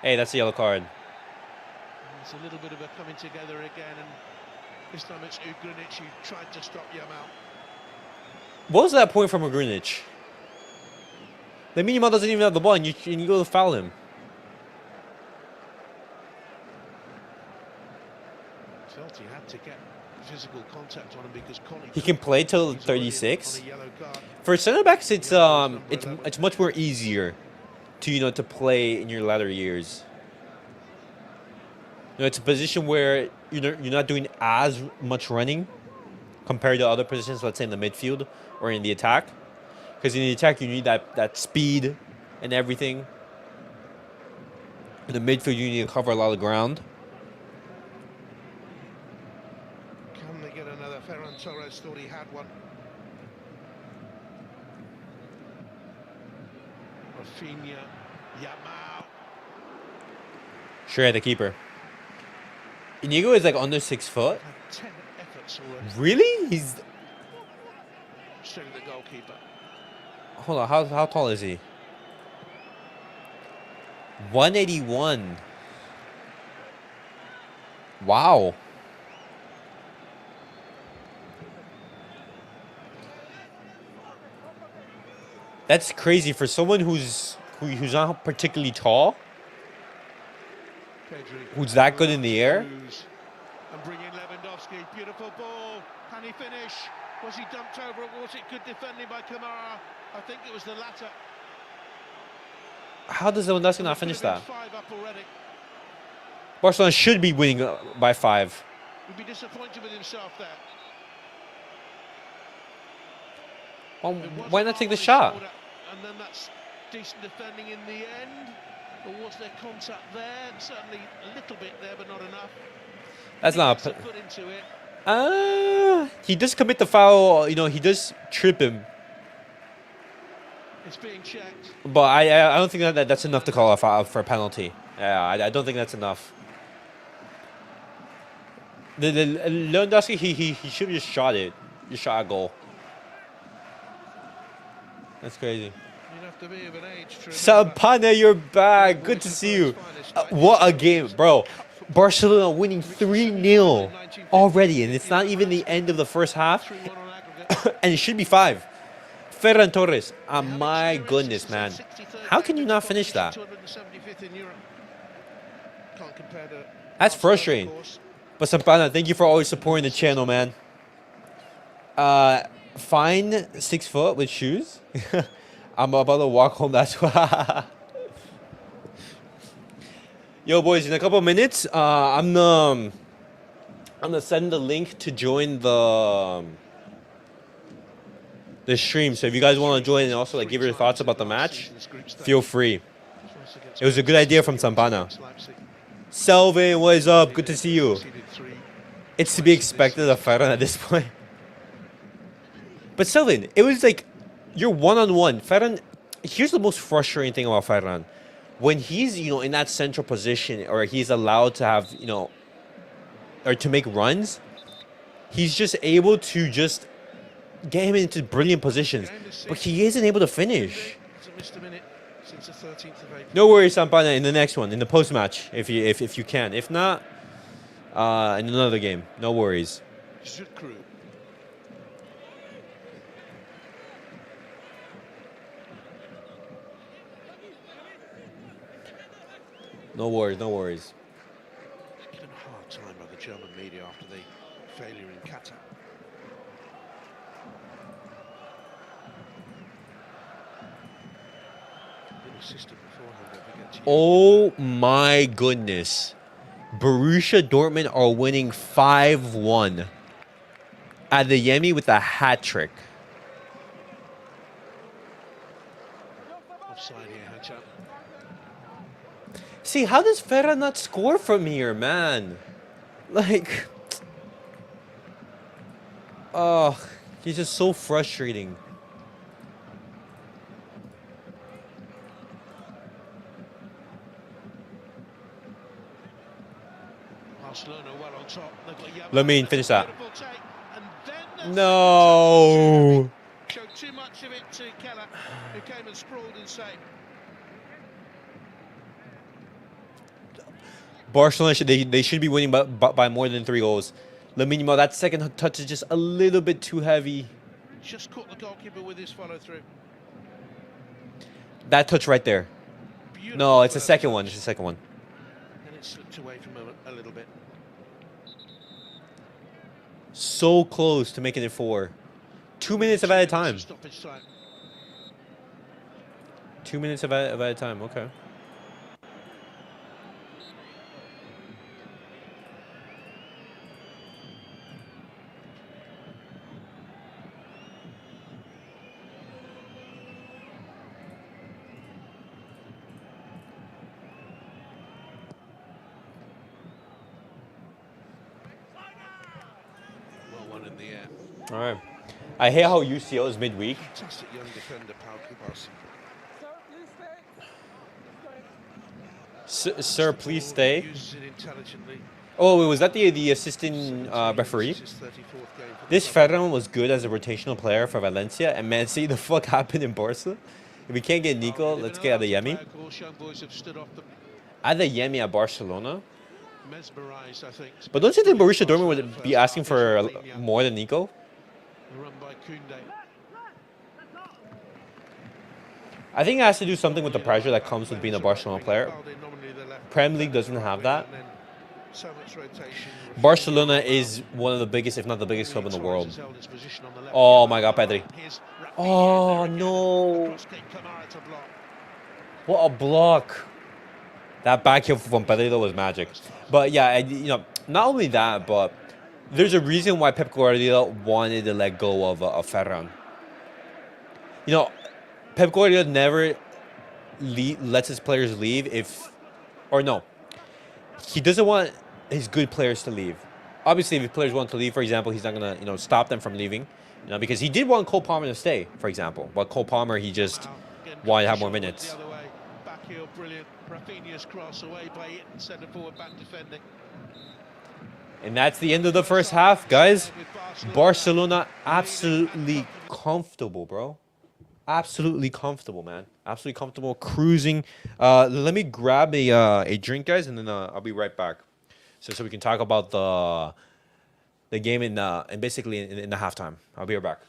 Hey, that's a yellow card. It's a little bit of a coming together again, and this time it's Ugrinic who tried to stop Yamal. What was that point from Ugrinic? The Yamal doesn't even have the ball, and you go to foul him. Felt he had to get physical contact on him because he can play till 36. For center backs, it's much more easier to to play in your latter years. It's a position where you're not doing as much running compared to other positions, let's say in the midfield or in the attack. Because in the attack, you need that speed and everything. In the midfield, you need to cover a lot of ground. Can they get another? Ferran Torres thought he had one. Raphinha, Yamal. Sure, the keeper. Inigo is like under 6 foot. Had 10 efforts already. Really? He's. Straight at the goalkeeper. Hold on. How tall is he? 181. Wow. That's crazy for someone who's not particularly tall. Pedri. Who's that good in the air? And bring in Lewandowski. Beautiful ball. Can he finish? Was he dumped over, or was it good defending by Kamara? I think it was the latter. How does Lewandowski not finish that? 5 up already. Barcelona should be winning by 5. He'd be disappointed with himself there. Well, why not take the shot? And then that's decent defending in the end. Or was there contact there? Certainly a little bit there, but not enough. That's not. He gets a foot into it. He does commit the foul. You know, he does trip him. It's being checked. But I don't think that's enough to call a foul for a penalty. Yeah, I don't think that's enough. The Lewandowski, he should have just shot it. Just shot a goal. That's crazy. You'd have to be of an age to Sampane, you're back. Good to see you. What a game, bro. Barcelona winning 3-0 already, and it's not even the end of the first half. And it should be 5. Ferran Torres. Oh, my goodness, man. How can you not finish that? That's frustrating. But Sampana, thank you for always supporting the channel, man. Fine 6 foot with shoes. I'm about to walk home. That's why. Yo, boys, in a couple of minutes, I'm gonna send the link to join the stream. So if you guys want to join and also like give your thoughts about the match, feel free. It was a good idea from Sampana. Selvin, what is up? Good to see you. It's to be expected of Ferran at this point. But Selvin, it was like you're one-on-one. Ferran, here's the most frustrating thing about Ferran. When he's, in that central position, or he's allowed to have, or to make runs, he's just able to just get him into brilliant positions. But he isn't able to finish. No worries, Sampana, in the next one, in the post-match, if you can. If not, in another game. No worries. No worries, no worries. Given a hard time by the German media after the failure in Qatar. Oh my goodness. Borussia Dortmund are winning 5-1. Adeyemi with a hat trick. Offside here, Hacha. See, how does Ferran not score from here, man? Like, oh, he's just so frustrating. Barcelona well on top. Let me finish that. No. Showed too much of it to Keller, who came and sprawled and saved. Barcelona they should be winning by more than 3 goals. Lamine Yamal, that second touch is just a little bit too heavy. Just caught the goalkeeper with his follow through. That touch right there. Beautiful. No, it's the second one. It's the second one. And it slipped away from him a little bit. So close to making it 4. 2 minutes of added time. 2 minutes of added time. Okay. thrown in the air. All right. I hate how UCL is midweek. Fantastic young defender, cubarsi. Sir, please stay. Uses it intelligently. Oh, was that the assistant referee? This is his 34th game for the This club. Ferran was good as a rotational player for Valencia, and man, see the fuck happened in Barca. If we can't get Nico, let's get Adeyemi. Of course, Young Boys have stood off the Adeyemi at Barcelona. mesmerised, I think. But don't you think Borussia Dortmund would be asking for Raphinha, more than Nico? run by Kounde. I think it has to do something with the pressure that comes with being a Barcelona player. Prem League doesn't have that. So much rotation. Barcelona is one of the biggest, if not the biggest club in the world. Oh my god, Pedri. Oh no. What a block. That back heel from Pedri though was magic. But yeah, you know, not only that, but there's a reason why Pep Guardiola wanted to let go of Ferran. You know, Pep Guardiola never lets his players leave he doesn't want his good players to leave. Obviously, if players want to leave, for example, he's not gonna stop them from leaving, because he did want Cole Palmer to stay, for example. But Cole Palmer, he just wanted to have more minutes. Back heel, brilliant. Raphinha's cross away by it and centre forward back defending. And that's the end of the first half, guys. Barcelona absolutely comfortable, bro. Absolutely comfortable, man. Absolutely comfortable, cruising. Let me grab a drink, guys, and then I'll be right back. So we can talk about the game in basically in the halftime. I'll be right back.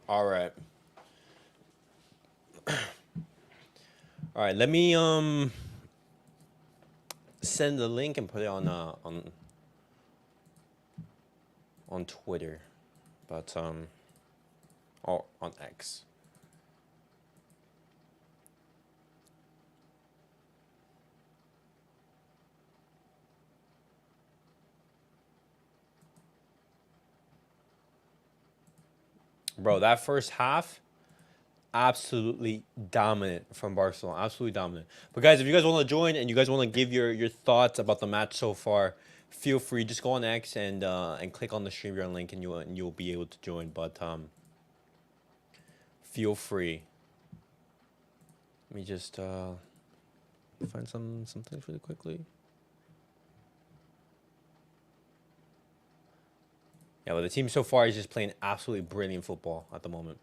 All right. All right. Let me send the link and put it on Twitter, but or on X. Bro, that first half, absolutely dominant from Barcelona. Absolutely dominant. But guys, if you guys want to join and you guys want to give your thoughts about the match so far, feel free. Just go on X and click on the StreamYard link and you'll be able to join. But feel free. Let me just find some things really quickly. Yeah, but the team so far is just playing absolutely brilliant football at the moment.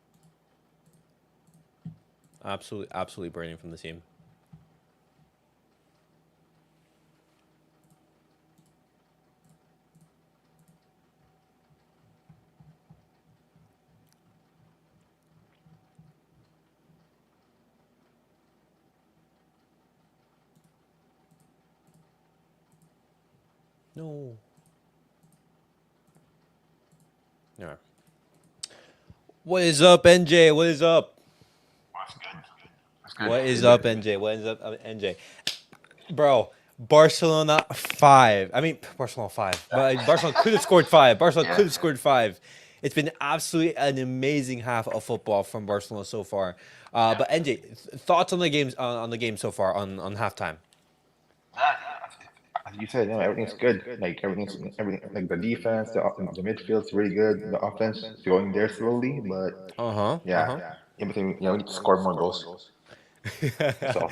Absolutely brilliant from the team. No. Yeah. What is up, NJ? What is up? That's good. That's good. What is Good, up, good. NJ? What is up, NJ? Bro, Barcelona 5. I mean, Barcelona 5. But Barcelona could have scored 5. Barcelona Yeah. could have scored 5. It's been absolutely an amazing half of football from Barcelona so far. But NJ, thoughts on the game so far on halftime? Yeah, as you said, everything's good. Like everything, like the defense, the midfield's really good. The offense is going there slowly, but Uh-huh. yeah, Uh-huh. we need to score more goals. That's all.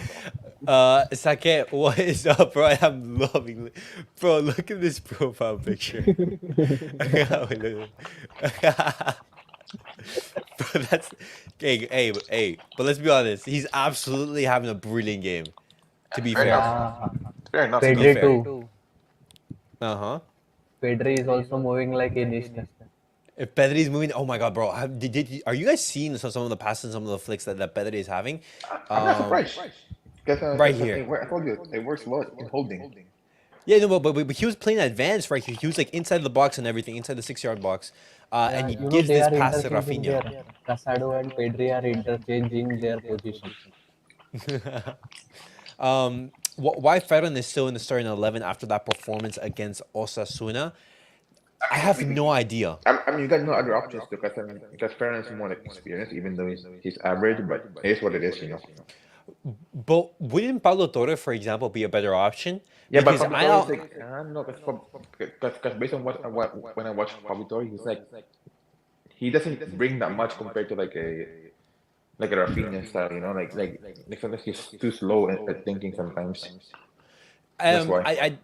Sake, what is up, bro? I'm loving it. Bro, look at this profile picture. Bro, that's hey, but let's be honest. He's absolutely having a brilliant game. To be Fair fair. enough. Yeah, Fair enough. To be Pedri fair. too. Uh-huh. Pedri is also moving like Iniesta. If Pedri's moving, oh my god, bro. Are you guys seeing some of the passes, some of the flicks that Pedri is having? I'm not surprised. Because Right here. I told you it works well in holding. Yeah, no, but he was playing advanced right here. He was like inside the box and everything, inside the 6 yard box. Yeah, And he you know gives they this are pass to interchanging Raphinha. their Casado and Pedri are interchanging their positions. Why Ferran is still in the starting 11 after that performance against Osasuna? I have no idea. I mean, you got no other options because because Ferran is more like experienced, even though he's average, but it is what it is. But wouldn't Pablo Torre, for example, be a better option? Yeah, but Because Pablo Torre is like, I don't know, because based on what when I watch Pablo Torre, he's like he doesn't bring that much compared to like a Raphinha style, sometimes he's too slow at thinking sometimes. That's why.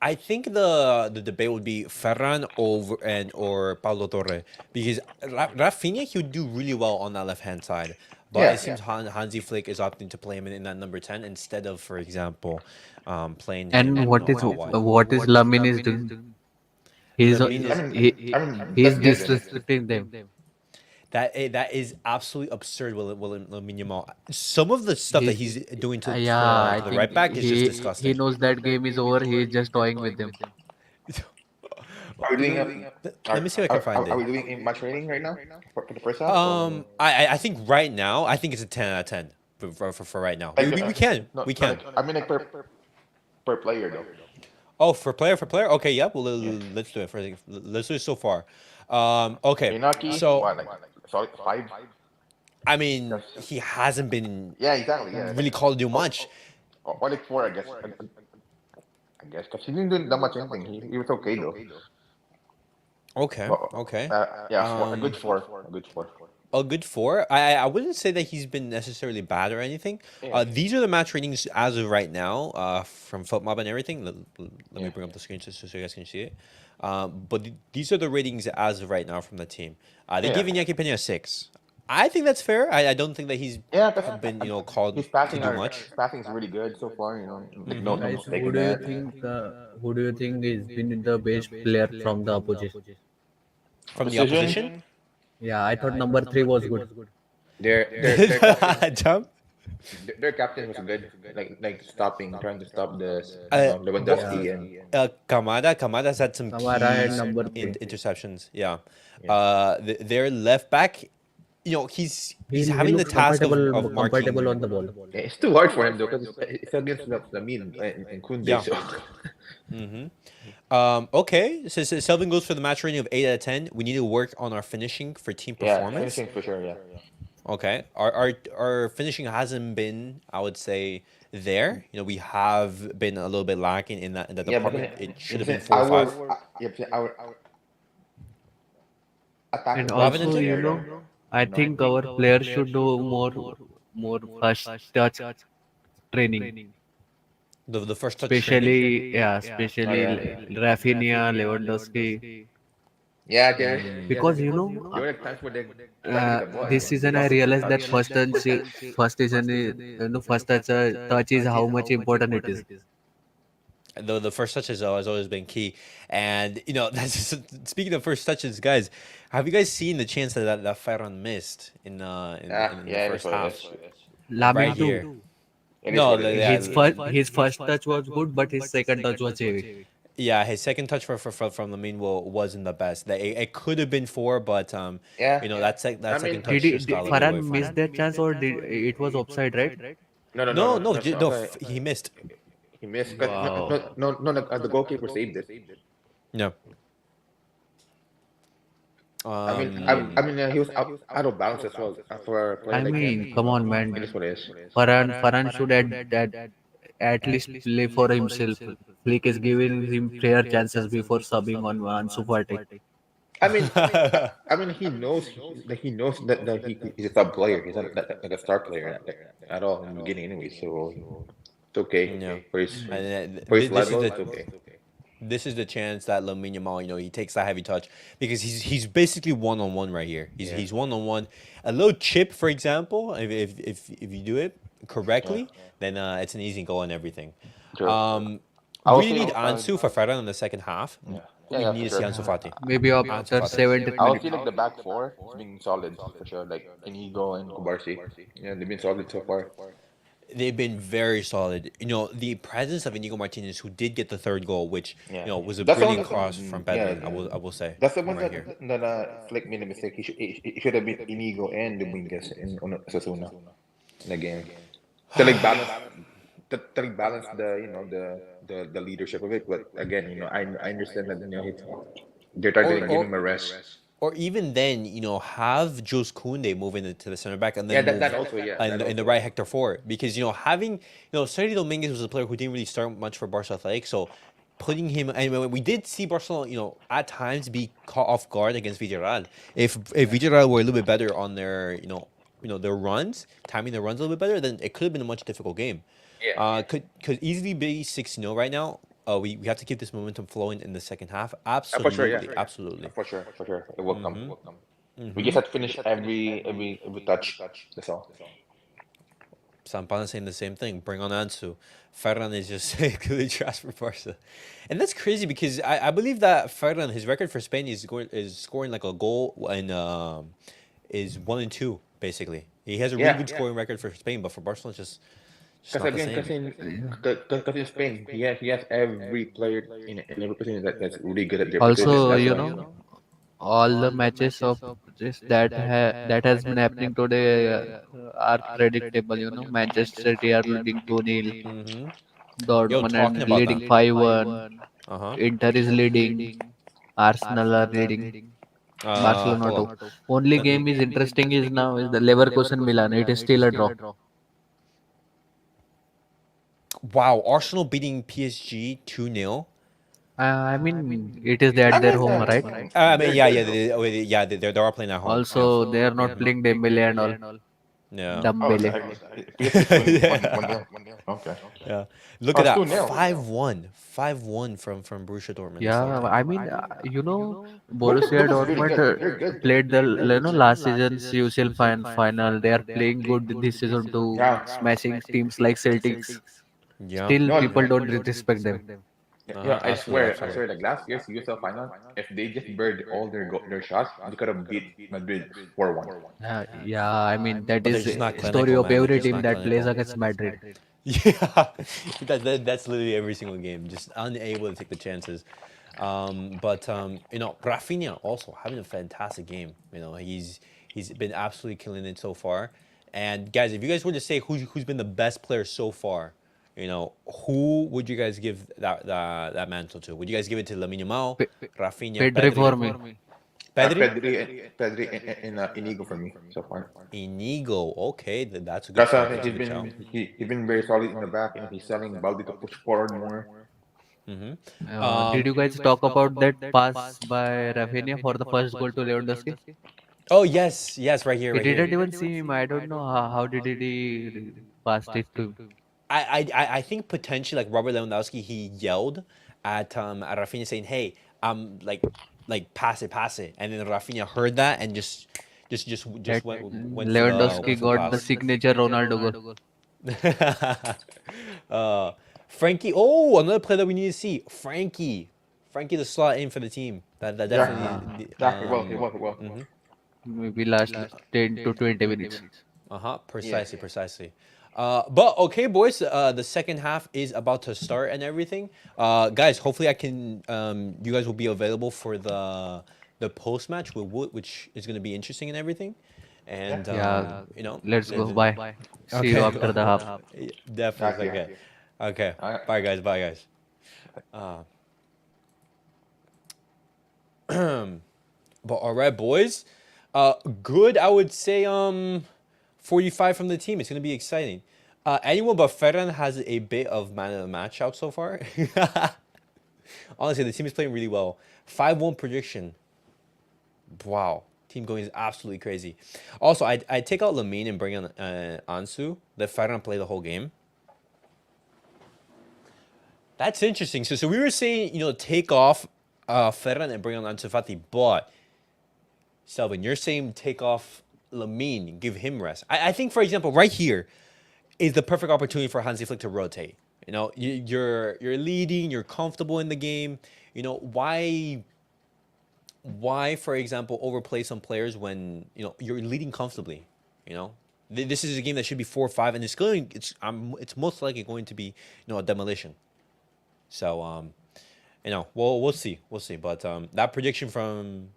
I think the debate would be Ferran or Paulo Torre because Rafinha he would do really well on that left hand side, but Yeah. it seems Hansi Flick is opting to play him in that number 10 instead of, for example, playing him And what is out wide. what is Lamin is doing? He's Lamine is I mean, he's that's good. disrespecting them. that is absolutely absurd. Lamine Yamal. Some of the stuff that he's doing to I the think right back is just he disgusting. knows that game is over. He's just toying with them. Are we doing Let me see if I can find are we it. doing a match rating right now for the first half? I think right now I think it's a 10 out of 10 for right now. We can No, we can. I mean, like per player though. Oh, for player. Okay, yeah. Well, let's do it for let's do it so far. Okay. Inaki, So what, sorry, 5? I mean, he hasn't been Yeah, exactly. Yeah, really called to do much. or like 4, I guess. I guess because he didn't do that much anything. He was okay though. Okay. But, Okay. yeah, a good 4. A good 4. A good 4. I wouldn't say that he's been necessarily bad or anything. These are the match ratings as of right now from FootMob and everything. Let me bring up the screen so you guys can see it. But these are the ratings as of right now from the team. They give Iñaki Peña a 6. I think that's fair. I don't think that he's been called His to passing do much. his passing is really good so far. Like no Guys, mistake who in do you that. think? Who do you think is been the best player from the opposition? From the opposition? Yeah, I thought number 3 was good. Jump. Their captain was good. Like trying to stop the Uh, Lewandowski and Kamada's had some Kamada had key number 3. interceptions. Yeah. Their left back, he's He having the task of comfortable marking. on the ball. yeah, it's too hard for him though because it's against Lamine and Kounde. Yeah. So Okay. So Selvin goes for the match rating of 8 out of 10. We need to work on our finishing for team yeah, performance. finishing for sure. Yeah. Okay. Our finishing hasn't been, I would say, there. We have been a little bit lacking in that department. It should have been 4 or 5. Our attack. And Robin also, and I think our players should do more first touch training. The first touch training. Especially Raphinha, Lewandowski. Yeah, there. Because there were times where they the ball. this season I realized that first touch is how much important it is. The first touch has always been key, and that's speaking of first touches, guys. Have you guys seen the chance that Ferran missed in the first half? Lamin Right here. It is No, what it is. His first touch was good, but his second touch was heavy. Yeah, his second touch from Lamine wasn't the best. It could have been four, but Yeah, that I mean, second touch just got a little bit Farhan away from missed him. that chance, or did it was offside, right? No, no, no. he missed. He missed. 'Cause Wow. the goalkeeper saved it. No. I mean, he was out of bounds as well for a player I like him. mean, come on, It is man. what it is. Farhan should at least play for himself. Flick is giving him fair chances before subbing on Ansu Fati. I mean, I mean, he knows that he's a top player. He's not like a star player at all in the beginning, anyway. So it's okay Yeah. And for his this is level. the It's okay. chance that Lamine Yamal, he takes that heavy touch because he's basically one on one right here. Yeah. He's one on one. A little chip, for example, if you do it Yeah. correctly, then it's an easy goal and everything. True. I will Really see. need Ansu for Ferran in the second half. Yeah. We Yeah, need for to see sure. Ansu Fati. Maybe Ansu after Fati. 70th I will minute. see like the back four is being solid for sure. Like Inigo and Kubarsi. Yeah, they've been solid so far. They've been very solid. The presence of Inigo Martinez, who did get the third goal, which Yeah. was a That's the one brilliant that cross from Pedri. I will say that's the one right here. that Flick made a mistake. He should have been Inigo and Dominguez in on Sasuna in the game. To like balance to like balance the the leadership of it. But again, I understand that they're trying to give him a rest. Or even then, have Jules Kounde move into the center back and Yeah, then move that also, yeah. That in the also. right Hector forward because having Sergio Dominguez was a player who didn't really start much for Barca Athletic, so putting him and we did see Barcelona at times be caught off guard against Villarreal. If Villarreal were a little bit better on their their runs, timing their runs a little bit better, then it could have been a much difficult game. Yeah. Could easily be 6-0 right now. We have to keep this momentum flowing in the second half. For sure, yeah. Absolutely, absolutely. For sure. It will come. We just have to finish every touch. That's all. Sampana saying the same thing. Bring on Ansu. Ferran is just clearly trash for Barca. And that's crazy because I believe that Ferran, his record for Spain is scoring like a goal and is 1-2 basically. He has a really good scoring record for Spain, but for Barcelona, just Because not the again, same. because in Spain, he has every player in every position that's really good at their position. Also, That's why. all the matches of this that has been happening today are predictable. Manchester City are leading 2-0, Mm-hmm. Yo, Dortmund talking and about leading that. 5-1, Uh-huh. Inter is leading, Arsenal are leading, Barcelona Hold too. on. Only game is interesting is now is the Leverkusen Milan. It is still a draw. Wow, Arsenal beating PSG 2-0. I mean, it is at I their mean, home, right? I mean, they're yeah, good yeah, though. they are playing at home. Yeah, Also, they are not playing Dembele and all. yeah, Oh, Dembele. PSG is winning yeah. 1-0. Okay. Yeah. Look Oh, at it's that, 2-0. 5-1, 5-1 from Borussia Dortmund. Yeah, I mean, Borussia Dortmund's really Dortmund good. They're good. played the last season's UCL final. They are playing good this season too, Yeah. smashing teams like Celtics. Yeah. Still, No, people don't respect them. yeah, Absolutely, I absolutely. swear, like last year's USL final, if they just buried all their shots, they could have beat Madrid 4-1. Yeah, I mean that But they're is just not story clinical, of man. They're every just team not that plays clinical. against Madrid. Yeah, that's literally every single game. Just unable to take the chances. But Raphinha also having a fantastic game. He's been absolutely killing it so far. And guys, if you guys were to say who's been the best player so far, who would you guys give that mantle to? Would you guys give it to Lamine Yamal, Pe- Raphinha, Pedri Pedri? for me. Pedri? Pedri and Inigo for me so far. Inigo. Okay, that's a good That's shout. why That's a good shout. he's been very solid in the back. He's selling Baldi to push forward more. Mm-hmm. Did you guys talk about that pass by Raphinha for the first goal to Lewandowski? Oh yes, right here, He right here. didn't even see him. I don't know how did he pass it to him. I think potentially like Robert Lewandowski, he yelled at Rafinha saying, "Hey, pass it," and then Rafinha heard that and just That went for Lewandowski the got the pass. signature Ronaldo goal. uh, Frankie. Oh, another player that we need to see. Frankie, the slot in for the team. That Yeah, definitely. yeah, he will. Maybe last 10 to 20 minutes. Precisely. But okay, boys. The second half is about to start and everything. Guys, hopefully I can. You guys will be available for the post match with Wood, which is going to be interesting and everything. And Yeah, you know, let's go. Bye. See you okay, after the half. yeah, Yeah, definitely yeah. okay. Okay, All right. bye guys. Bye guys. But all right, boys. Good. I would say 45 from the team. It's gonna be exciting. Anyone but Ferran has a bit of man of the match out so far. Honestly, the team is playing really well. 5-1 prediction. Wow. Team going is absolutely crazy. Also, I take out Lamine and bring on Ansu. Let Ferran play the whole game. That's interesting. So we were saying, take off Ferran and bring on Ansu Fati, but Selvin, you're saying take off Lamine, give him rest. I think, for example, right here is the perfect opportunity for Hansi Flick to rotate. You're leading, you're comfortable in the game. Why, for example, overplay some players when you're leading comfortably? This is a game that should be 4-5, and it's most likely going to be a demolition. So we'll see, but that prediction from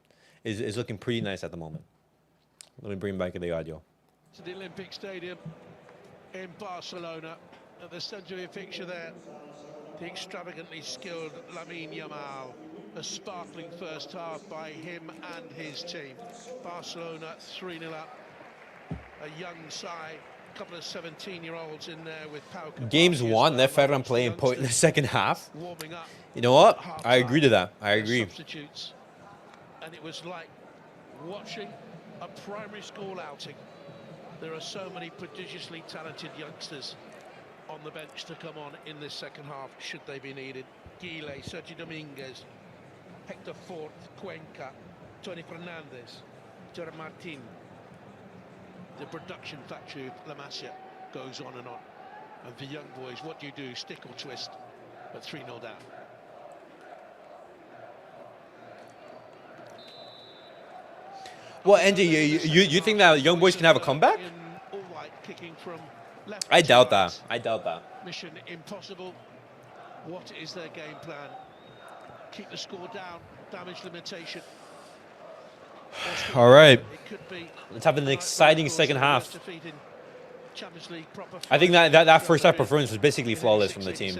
is looking pretty nice at the moment. Let me bring back the audio. To the Olympic Stadium in Barcelona, at the centre of the fixture there, the extravagantly skilled Lamine Yamal. A sparkling first half by him and his team. Barcelona 3-0 up. A young side, a couple of 17-year-olds in there with Pau. Games won. Let Ferran play in the second half. Warming up. You know what? I agree to that. I agree. Substitutes, and it was like watching a primary school outing. There are so many prodigiously talented youngsters on the bench to come on in this second half, should they be needed. Guile, Sergio Dominguez, Hector Fort, Cuenca, Tony Fernandez, Gerard Martin. The production factory of La Masia goes on. And for young boys, what do you do? Stick or twist at 3-0 down? Well, Andy, you think that young boys can have a comeback? I doubt that. Mission impossible. What is their game plan? Keep the score down. Damage limitation. All right. Let's have an exciting second half. I think that first half performance was basically flawless from the team.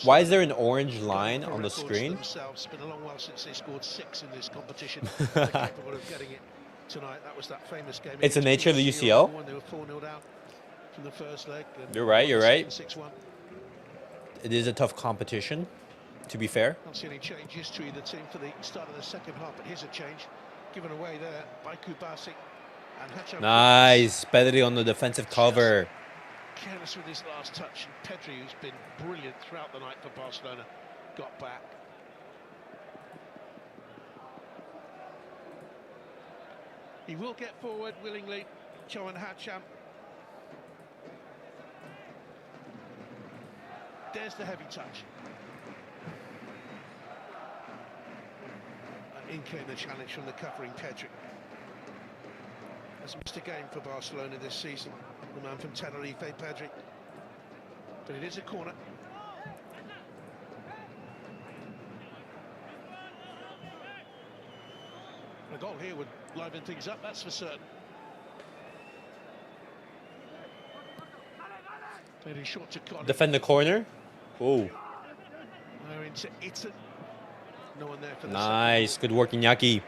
Why is there an orange line on the screen? It's been a long while since they scored 6 in this competition. They're capable of getting it tonight. That was that famous game. It's the nature of the UCL. When they were 4-0 down from the first leg. You're right. 6-1. It is a tough competition, to be fair. Not see any changes to either team for the start of the second half, but here's a change given away there by cubarsi. Nice. Pedri on the defensive cover. Careless with his last touch. Pedri, who's been brilliant throughout the night for Barcelona, got back. He will get forward willingly. Johan Hacham. There's the heavy touch. And in came the challenge from the covering Pedri. Has missed a game for Barcelona this season. The man from Tenerife, Pedri. But it is a corner. A goal here would liven things up, that's for certain. Very short to Connie. Defend the corner. Oh. They're into Itten. No one there for the nice. Good work, Iñaki.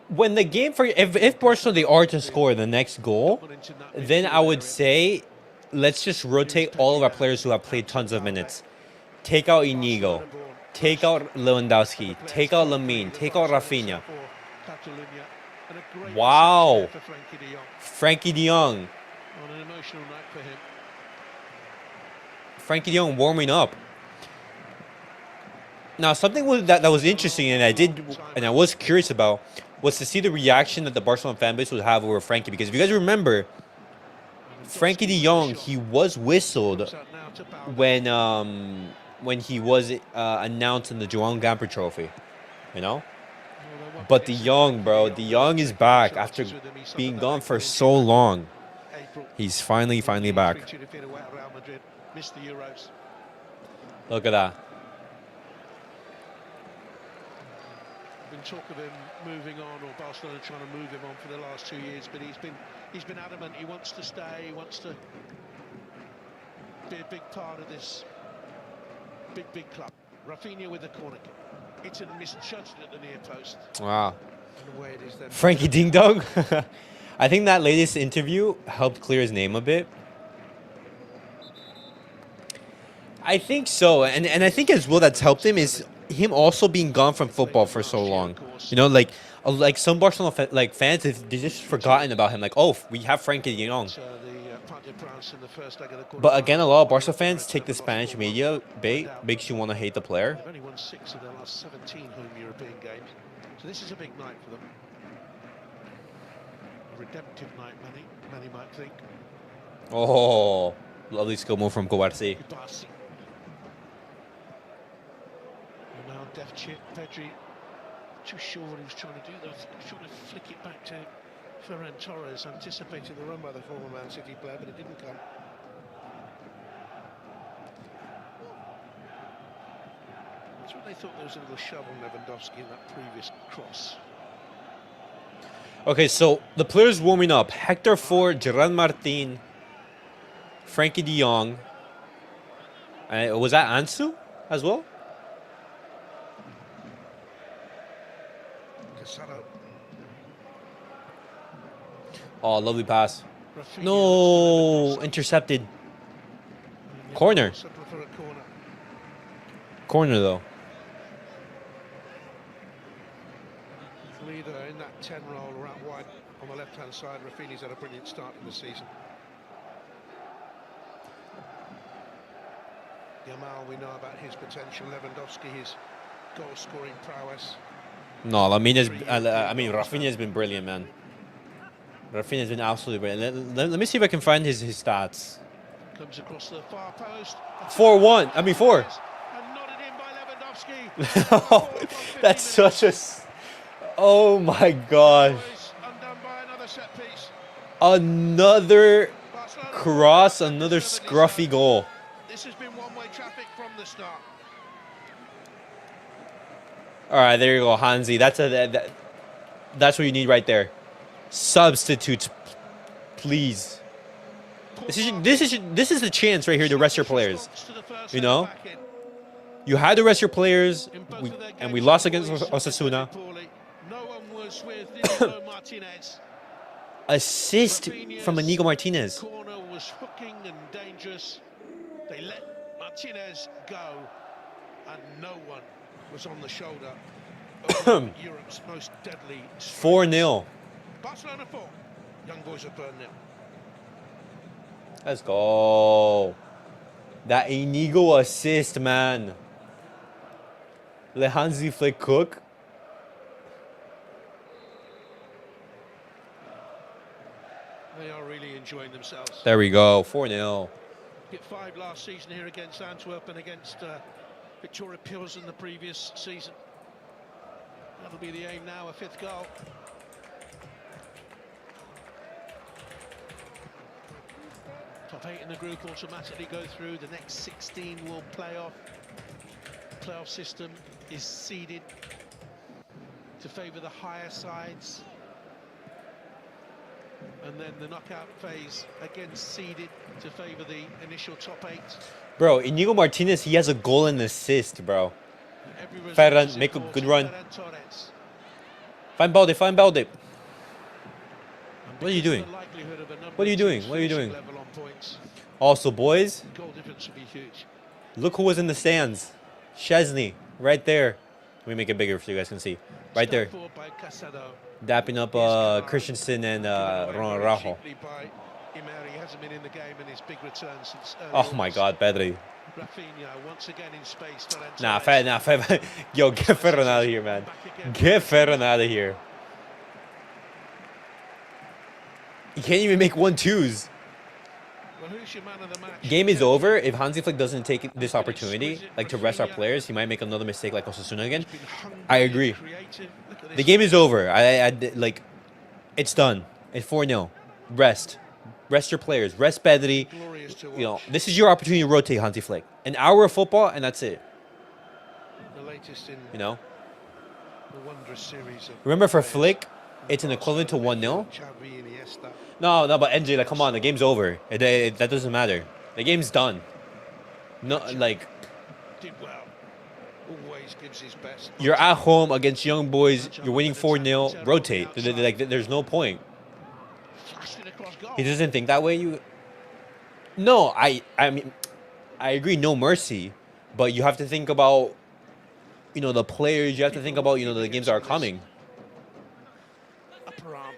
When the game if Barcelona they are to score the next goal, then I would say let's just rotate all of our players who have played tons of minutes. Take out Inigo, take out Lewandowski, take out Lamine, take out Raphinha. Wow. Frankie de Jong. On an emotional night for him. Frankie de Jong warming up. Now, something that was interesting, and I was curious about, was to see the reaction that the Barcelona fan base would have over Frankie. Because if you guys remember, Frankie de Jong, he was whistled when he was announced in the João Gamper Trophy, you know. But de Jong, bro, de Jong is back after being gone for so long. He's finally back. Look at that. Been talk of him moving on, or Barcelona trying to move him on for the last 2 years, but he's been adamant. He wants to stay. He wants to be a big part of this big club. Raphinha with the corner kick. It's misjudged at the near post. Wow. And the way it is then. Frankie Ding Dong. I think that latest interview helped clear his name a bit. I think so, and I think as well that's helped him is him also being gone from football for so long. You know, like some Barcelona fans, they just forgotten about him. Like, oh, we have Frankie de Jong. But again, a lot of Barca fans take the Spanish media bait, makes you want to hate the player. They've only won 6 of their last 17 home European games, so this is a big night for them. A redemptive night, many might think. Oh, lovely skill move from cubarsi. Cubarsi. And now deft chip, Pedri. Too sure what he was trying to do though. Trying to flick it back to Ferran Torres, anticipating the run by the former Man City player, but it didn't come. That's what they thought there was a little shove on Lewandowski in that previous cross. Okay, so the players warming up: Hector Ford, Gerard Martin, Frankie de Jong. Was that Ansu as well? Casado. Oh, lovely pass. Raphinha No, intercepted. Corner. Settle for a corner. Corner though. Leader in that 10 role out wide on the left-hand side. Raphinha's had a brilliant start in the season. Yamal, we know about his potential. Lewandowski, his goal-scoring prowess. No, Raphinha's been brilliant, man. Raphinha's been absolutely brilliant. Let me see if I can find his stats. Comes across the far post. 4-1. I mean 4. And nodded in by Lewandowski. That's such a. Oh my gosh. Undone by another set piece. Another cross, another scruffy goal. This has been one-way traffic from the start. All right, there you go, Hansi. That's what you need right there. Substitutes, please. This is the chance right here to rest your players. You know, you had to rest your players, and we lost against Osasuna. No one was with Martinez. Assist from Inigo Martinez. Corner was hooking and dangerous. They let Martinez go, and no one was on the shoulder of Europe's most deadly. 4-0. Barcelona 4. Young Boys have burned 0. Let's go. That Inigo assist, man. Le Hansi flick cook. They are really enjoying themselves. There we go. 4-0. Hit 5 last season here against Antwerp and against Victoria Pilsen the previous season. That'll be the aim now, a 5th goal. Top 8 in the group automatically go through. The next 16 will play off. Playoff system is seeded to favour the higher sides. And then the knockout phase again seeded to favour the initial top 8. Bro, Inigo Martinez, he has a goal and assist, bro. Ferran, make a good run. Find Balde, find Balde. What are you doing? What are you doing? What are you doing? Also, boys, look who was in the stands. Chesney, right there. Let me make it bigger so you guys can see. Right there. Dapping up Christensen and Ronald Rajo. Oh my God, Pedri. Raphinha once again in space. Nah, yo, get Ferran out of here, man. Get Ferran out of here. You can't even make 1-2s. who's your man of the match? Game is over. If Hansi Flick doesn't take this opportunity, like to rest our players, he might make another mistake like Osasuna again. Been hungry I and agree. creative. Look at The this. game is over. Like, it's done. It's 4-0. Rest your players. Rest pedri. Glorious to You know, watch. this is your opportunity to rotate Hansi Flick. An hour of football, and that's it. The latest in You know. the wondrous series of Remember, for players. Flick, it's an equivalent to 1-0. Xavi, Iniesta. No, but NJ, like, come on, the game's over. That doesn't matter. The game's done. No, like, Did well. Always gives his best. you're at home against Young Boys. You're winning 4-0. Rotate. Like, there's no point. Flashed it across goal. He doesn't think that way. No, I mean, I agree. No mercy, but you have to think about, you know, the players. You have to think about, you know, the games that are coming. Upper arm.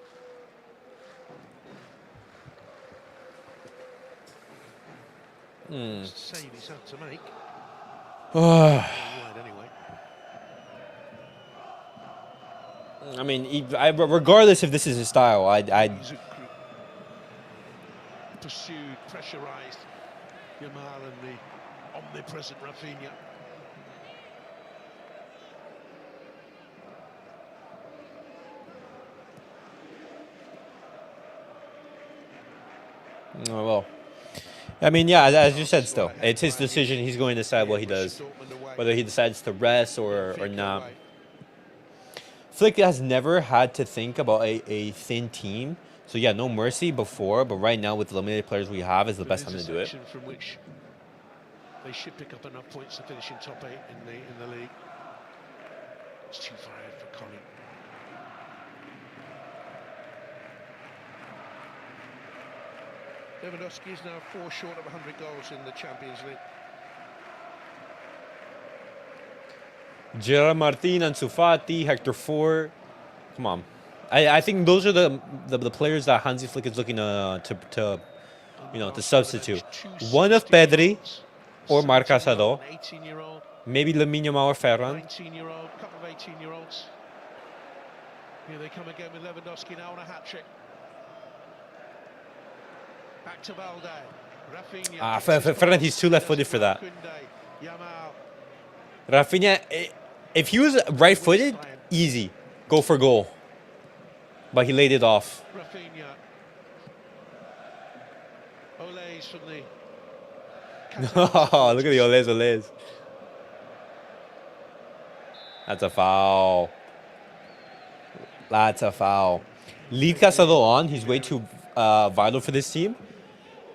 Save he's had to make. Wide anyway. I mean, regardless if this is his style, He's pursued, pressurised Yamal and the omnipresent Raphinha. Oh, well. I mean, yeah, as you said, still, it's his decision. He's going to decide what he does, whether he decides to rest or not. Flick has never had to think about a thin team. So, yeah, no mercy before, but right now with the limited players we have is the best time to do it. From which they should pick up enough points to finish in top 8 in the league. It's too far ahead for Colin. Lewandowski is now 4 short of 100 goals in the Champions League. Gerard Martin, Ansu Fati, Hector Ford. Come on. I think those are the players that Hansi Flick is looking to substitute. One of Pedri or Marc Casado, 18-year-old, maybe Lamine Yamal or Ferran. 19-year-old, couple of 18-year-olds. Here they come again with Lewandowski now on a hat-trick. Back to Valde. Raphinha. Ferran, he's too left-footed for that. Kounde, Yamal. Raphinha, if he was right-footed, easy. Go for goal. But he laid it off. Raphinha. Olays from the... Oh, look at the Olays. That's a foul. Leave Casado on. He's way too vital for this team.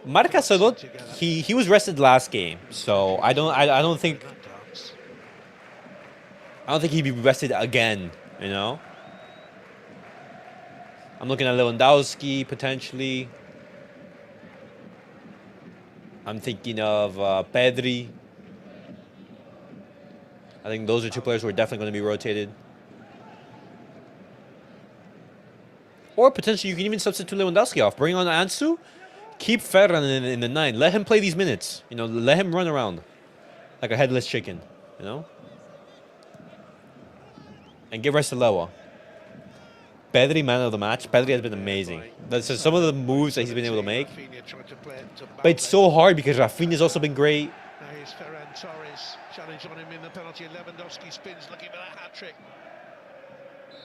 Marc Casado, he was rested last game, so I don't think he'd be rested again. You know. I'm looking at Lewandowski potentially. I'm thinking of Pedri. I think those are two players who are definitely going to be rotated. Or potentially you can even substitute Lewandowski off. Bring on Ansu. Keep Ferran in the 9. Let him play these minutes. You know, let him run around like a headless chicken. You know. And give rest to Lewa. Pedri, man of the match. Pedri has been amazing. That's just some of the moves that he's been able to make. But it's so hard because Raphinha's also been great. Now here's Ferran Torres. Challenge on him in the penalty. Lewandowski spins looking for that hat-trick.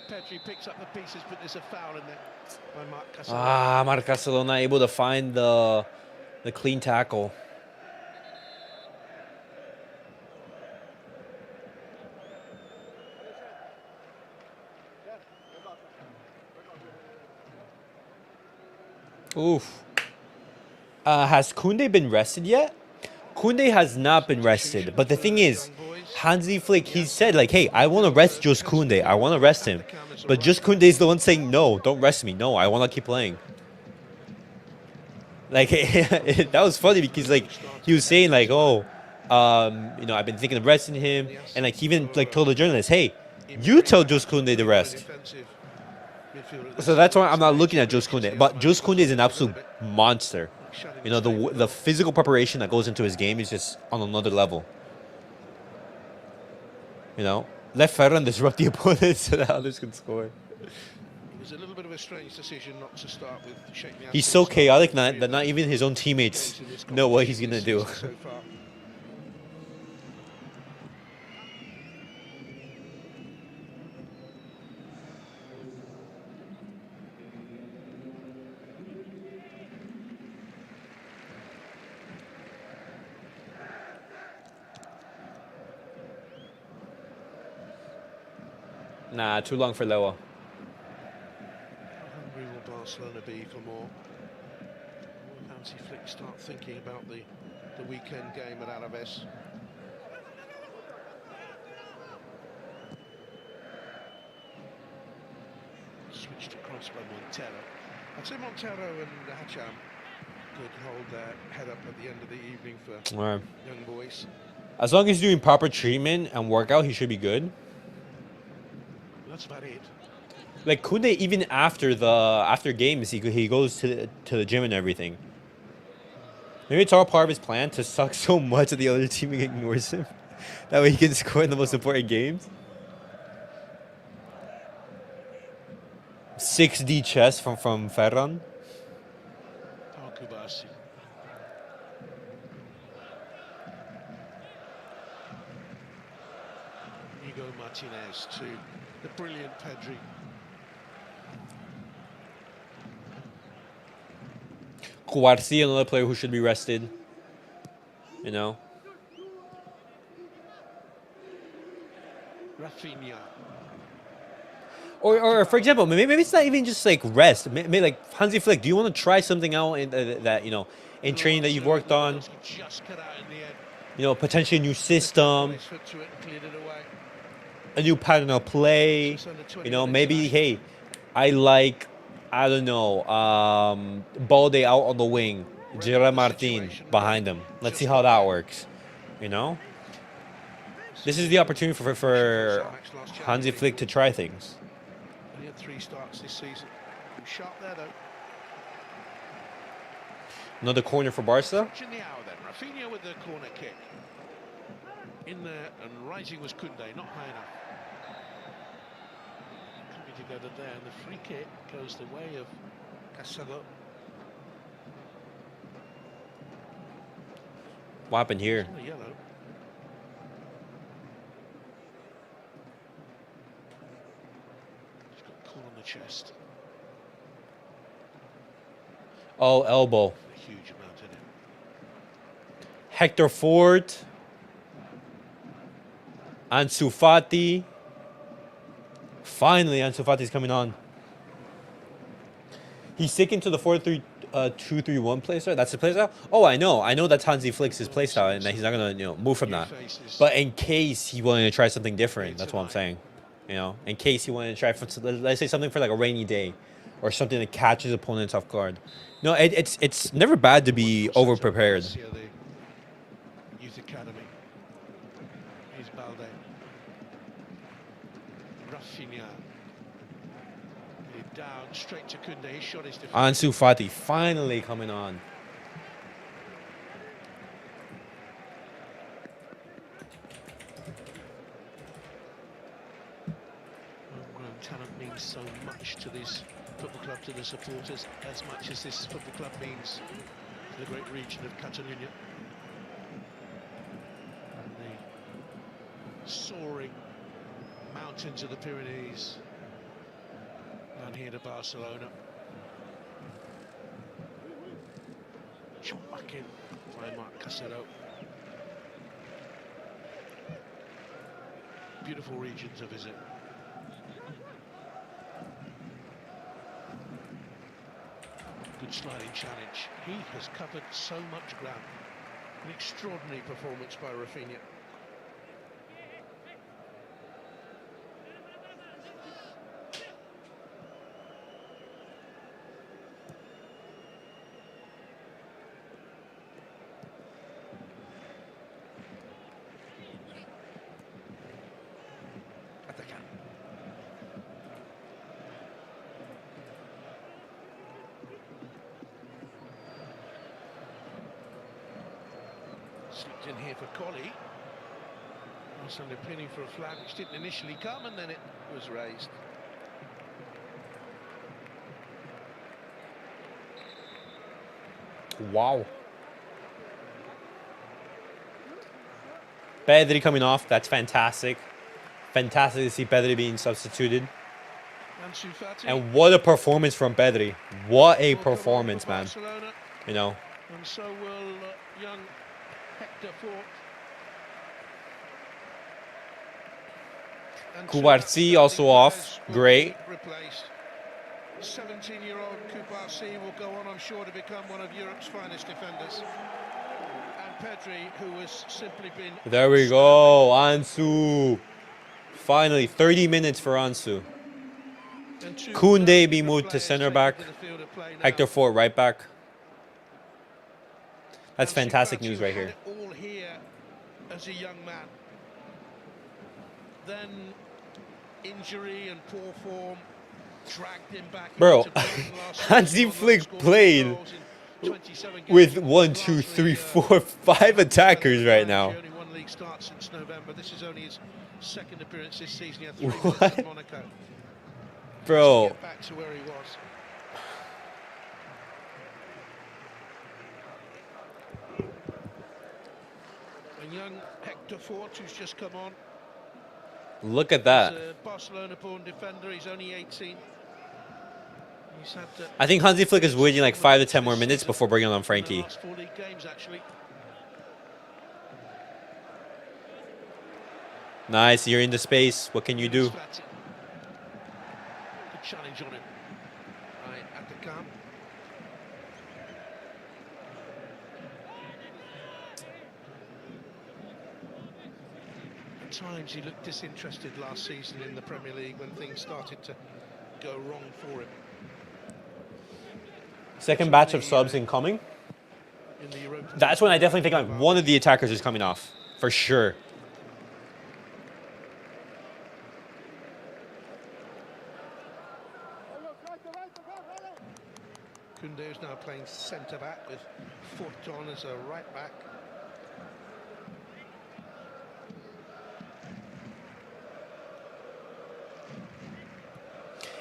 Pedri picks up the pieces, but there's a foul in there by Marc Casado. Marc Casado not able to find the clean tackle. Oof. Has Kounde been rested yet? Kounde has not been rested. But the thing is, Hansi Flick, he said, like, hey, I want to rest Just Kounde. I want to rest him. But Just Kounde is the one saying, no, don't rest me. No, I want to keep playing. Like, that was funny because, like, he was saying, like, oh, I've been thinking of resting him. And, like, he even, like, told the journalist, hey, you tell Just Kounde to rest. So that's why I'm not looking at Just Kounde. But Just Kounde is an absolute monster. You know, the physical preparation that goes into his game is just on another level. You know, let Ferran disrupt the opponent so that others can score. was a little bit of a strange decision not to start with shaking the He's so chaotic that not even his own teammates know what he's gonna do. So far. Nah, too long for Lewa. How hungry will Barcelona be for more? Will Hansi Flick start thinking about the weekend game at Alaves? Switched across by Montero. I'd say Montero and Hacham could hold their head up at the end of the evening for Alright. Young Boys. As long as he's doing proper treatment and workout, he should be good. That's about it. Like Kounde, even after games, he goes to the gym and everything. Maybe it's all part of his plan to suck so much that the other team ignores him. That way he can score in the most important games. 6D chess from Ferran. Cubarsi. Martinez to the brilliant Pedri. Cubarsi, another player who should be rested. You know. Raphinha. Or for example, maybe it's not even just like rest. Maybe like Hansi Flick, do you want to try something out in that you know in training that you've worked on? Just cut out in the end. You know, potentially a new system, a new pattern of play. You know, maybe hey, I don't know, Balde out on the wing, Gerard Martin behind him. Let's see how that works. You know, this is the opportunity for Hansi Flick to try things. He had 3 starts this season. Sharp there though. Another corner for Barca. Watching the hour then. Raphinha with the corner kick. In there and rising was Kounde, not high enough. Coming together there, and the free kick goes the way of Casado. What happened here? A yellow. He's got a call on the chest. Oh, elbow. A huge amount in it. Hector Ford. Ansu Fati. Finally, Ansu Fati's coming on. He's sticking to the 4-3-2-3-1 playstyle. That's the playstyle. Oh, I know that's Hansi Flick's playstyle, and that he's not gonna move from that. But in case he wanted to try something different, that's what I'm saying. You know, in case he wanted to try, let's say something for like a rainy day, or something that catches opponents off guard. No, it's never bad to be over prepared. Youth Academy. Here's Balde. Raphinha. Down straight to Kounde. His shot is defended. Ansu Fati finally coming on. Homegrown talent means so much to this football club, to the supporters, as much as this football club means to the great region of Catalonia. And the soaring mountains of the Pyrenees down here to Barcelona. Shot back in by Marc Casado. Beautiful region to visit. Good sliding challenge. He has covered so much ground. An extraordinary performance by Raphinha. Slipped in here for Collie. Arsenal appealing for a flag which didn't initially come, and then it was raised. Wow. Pedri coming off. That's fantastic. Fantastic to see Pedri being substituted. Ansu Fati And what a performance from Pedri. What a will come on for performance, man. Barcelona, You know. and so will young Hector Fort. And two Cubarsi also outstanding off. players will Great. be replaced. 17-year-old Cubarsi will go on, I'm sure, to become one of Europe's finest defenders. And Pedri, who has simply been... There we go. Ansu. Finally, 30 minutes for Ansu. And two Kounde very be different moved to players center taken back. to the field of play now. Hector Fort right back. That's Ansu fantastic Fati news right had here. it all here as a young man. Then injury and poor form dragged him back. Bro, into Britain last Hansi season. Flick Scored played goals in 27 games. with He was 1, 2, largely, 3, 4, 5 attackers right now. Only one league start since November. This is only his second appearance this season. He had 3 minutes What? at Monaco. Bro, Get back to where he was. And young Hector Fort, who's just come on, look at is that. a Barcelona-born defender. He's only 18. He's had I think Hansi Flick is waiting like 5 to 10 more minutes before bringing on in the Frankie. last 4 league games, actually. Nice, you're in the space. What can you do? Good challenge on him. Right, at the camp. At times he looked disinterested last season in the Premier League when things started to go wrong for him. Second batch of subs incoming. In the Europa That's when I definitely think like one of the attackers is coming off. For sure. Kounde is now playing centre back with Fort on as a right back.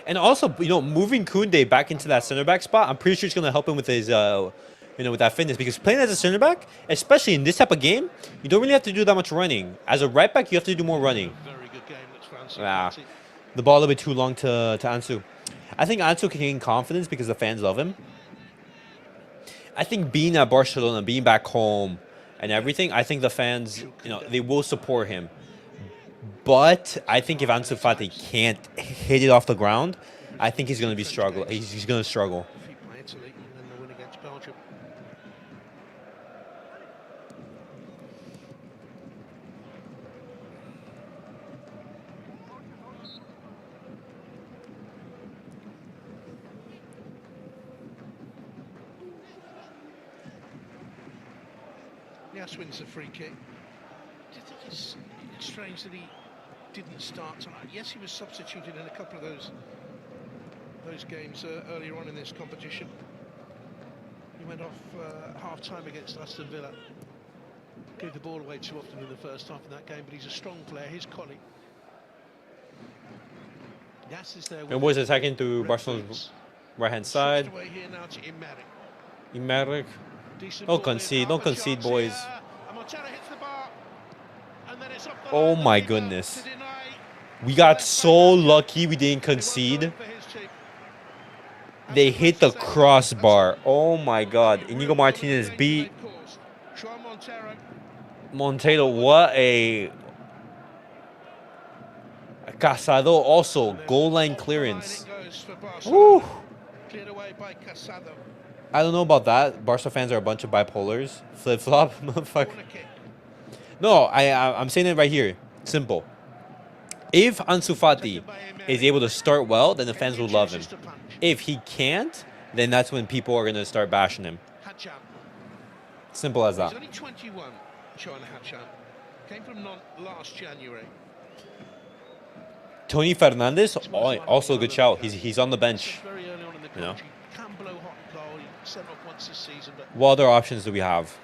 And also, you know, moving Kounde back into that center back spot, I'm pretty sure it's going to help him with his, you know, with that fitness. Because playing as a center back, especially in this type of game, you don't really have to do that much running. As a right back, you have to do more running. Very good game. That's Francis. Ah, the ball a little bit too long to Ansu. I think Ansu can gain confidence because the fans love him. I think being at Barcelona, being back home, and everything, I think the fans, you know, they will support him. But I think if Ansu Fati can't hit it off the ground, I think he's going to be struggle. He's going to struggle. Defeat by Italy and then the win against Belgium. Nias wins the free kick. Do you think it's strange that he didn't start tonight? Yes, he was substituted in a couple of those games earlier on in this competition. He went off half-time against Aston Villa. Gave the ball away too often in the first half of that game, but he's a strong player. His colleague. Nias is there. And boys attacking to Barcelona's right-hand side. Away here now to Imeric. Imeric. Decent Don't ball in, concede, half don't a concede, chance boys. here, and Montero hits the bar, and then it's off the Oh line, my the keeper goodness. to deny. We got so lucky we didn't concede. They hit the crossbar. Oh my God. Inigo Martinez beat Montero. What a Casado also. Goal line clearance. Woo. Cleared away by Casado. I don't know about that. Barca fans are a bunch of bipolars. Flip-flop, motherfucker. Corner kick. No, I'm saying it right here. Simple. If Ansu Fati is able to start well, then the fans will love him. If he can't, then that's when people are going to start bashing him. Hacham. Simple as He's that. only 21, Sean Hacham. Came from Nantes last January. Tony Fernandez, also a good shout. He's on the bench. Very early on in the You know. coach. He can blow hot and cold. He sent off once this season, but What other options do we have?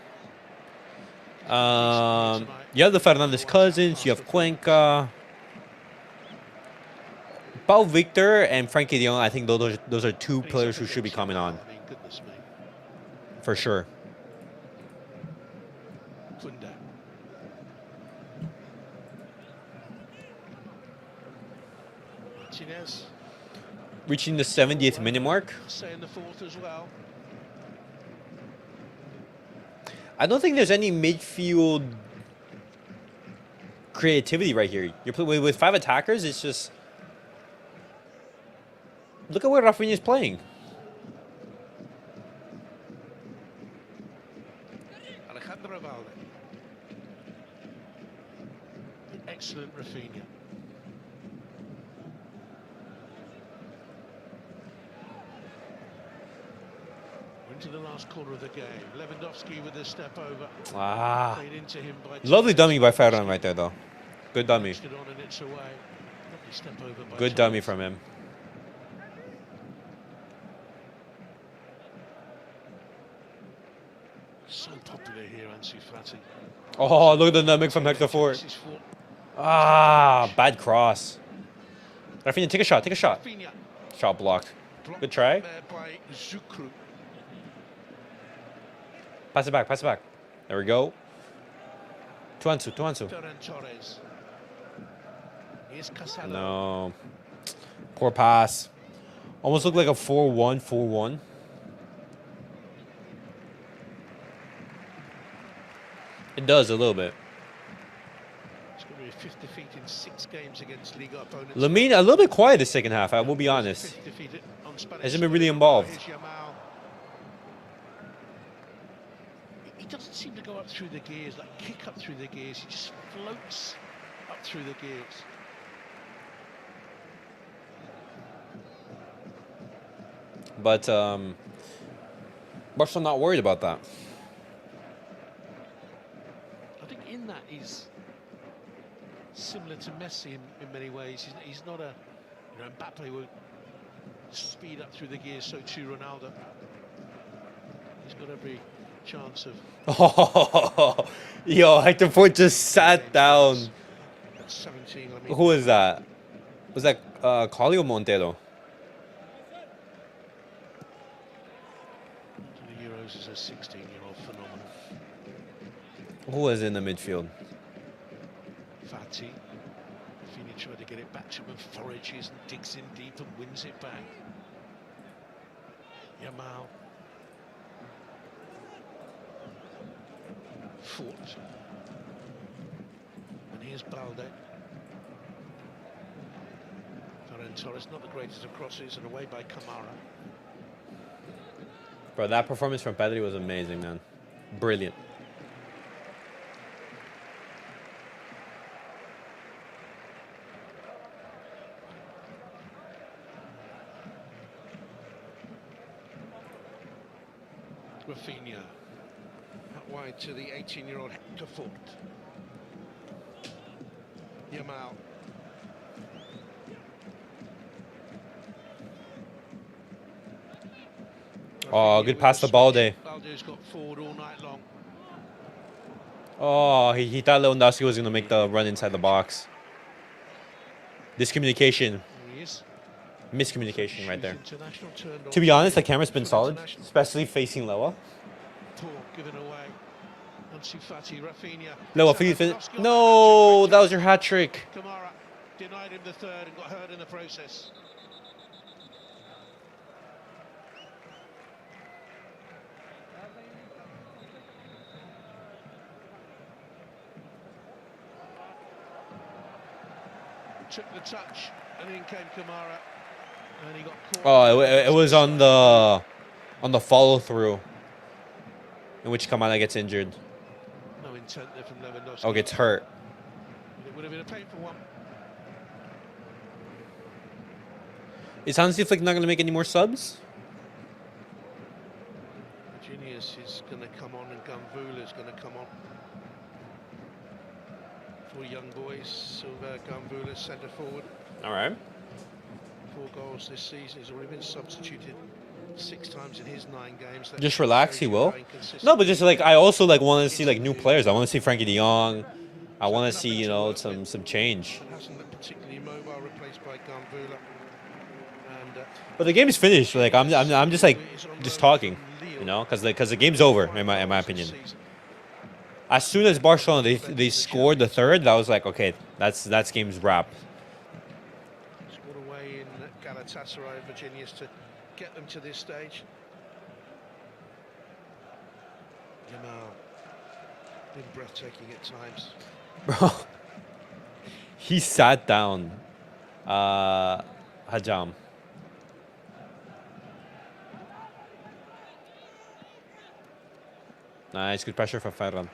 You have the Fernandez cousins. You have Cuenca. Pau Victor and Frankie de Jong, I think those are two players who should be coming on. I mean, goodness me. for sure. Kounde. Martinez. Reaching the 70th minute mark. Say in the fourth as well. I don't think there's any midfield creativity right here. You're playing with 5 attackers. It's just look at where raphinha is playing. Alejandro Valde. Excellent raphinha. Into the last corner of the game. Lewandowski with a step over. Ah, Played into him by lovely dummy by Ferran right there, though. Good dummy. It on and it's away. Lovely step over by Good dummy from him. So popular here, Ansu Fati. Oh, look at the dynamic from Hector Fort. Ah, bad cross. Raphinha, take a shot. Take a shot. Raphinha. Shot blocked. Good try. There by Zukru. Pass it back. Pass it back. There we go. To Ansu. Ferran Torres. Here's Casado. No. Poor pass. Almost looked like a 4-1, 4-1. It does a little bit. It's going to be a fifth defeat in 6 games against Liga opponents. Lamine, a little bit quiet the second half, I will be honest. Fifth defeat on Spanish. Hasn't been really involved. Here's Yamal. He doesn't seem to go up through the gears, like kick up through the gears. He just floats up through the gears. But Barcelona not worried about that. I think in that he's similar to Messi in many ways. He's not a, Mbappe would speed up through the gears, so too Ronaldo. He's got every chance of. Oh, yo, Hector Fort just sat down. At 17, I mean, Who was that? Was that Colli or Montero? the Euros is a 16-year-old phenomenon. Who was in the midfield? Fati. Fini tried to get it back to him and forages and digs in deep and wins it back. Yamal. Fort. And here's Balde. Ferran Torres, not the greatest of crosses, and away by Kamara. Bro, that performance from Pedri was amazing, man. Brilliant. Raphinha. Out wide to the 18-year-old Hector Fort. Yamal. Oh, good pass to Balde. Balde's got forward all night long. Oh, he thought Lewandowski was going to make the run inside the box. Discommunication. There he is. Miscommunication right there. International turned on. To be honest, the camera's been solid, especially facing Lewa. Poor, given away. Ansu Fati, Raphinha. Lewa, no, that was your hat trick. Kamara denied him the third and got hurt in the process. Took the touch and in came Kamara and he got caught. Oh, it was on the follow through, in which Kamala gets injured. No intent there from Lewandowski. Oh, gets hurt. It would have been a painful one. Is Hansi Flick not going to make any more subs? Genius is going to come on and Gumvula is going to come on. For Young Boys, Silva Gumvula, centre forward. All right. 4 goals this season. He's already been substituted 6 times in his 9 games. That Just relax, he shows you will. how inconsistent No, but just like I also like want to see like new players. I want to see Frankie De Jong. I want to see some change. Hasn't looked particularly mobile, replaced by Gumvula. And But the game is finished. Like I'm just like just talking, you know, because the game's over in my opinion. As soon as Barcelona they scored the third, that was like, okay, that's game's wrap. Scored away in Galatasaray, Virginius, to get them to this stage. Yamal, been breathtaking at times. Bro, he sat down. Hajam. Nice, good pressure for Ferran.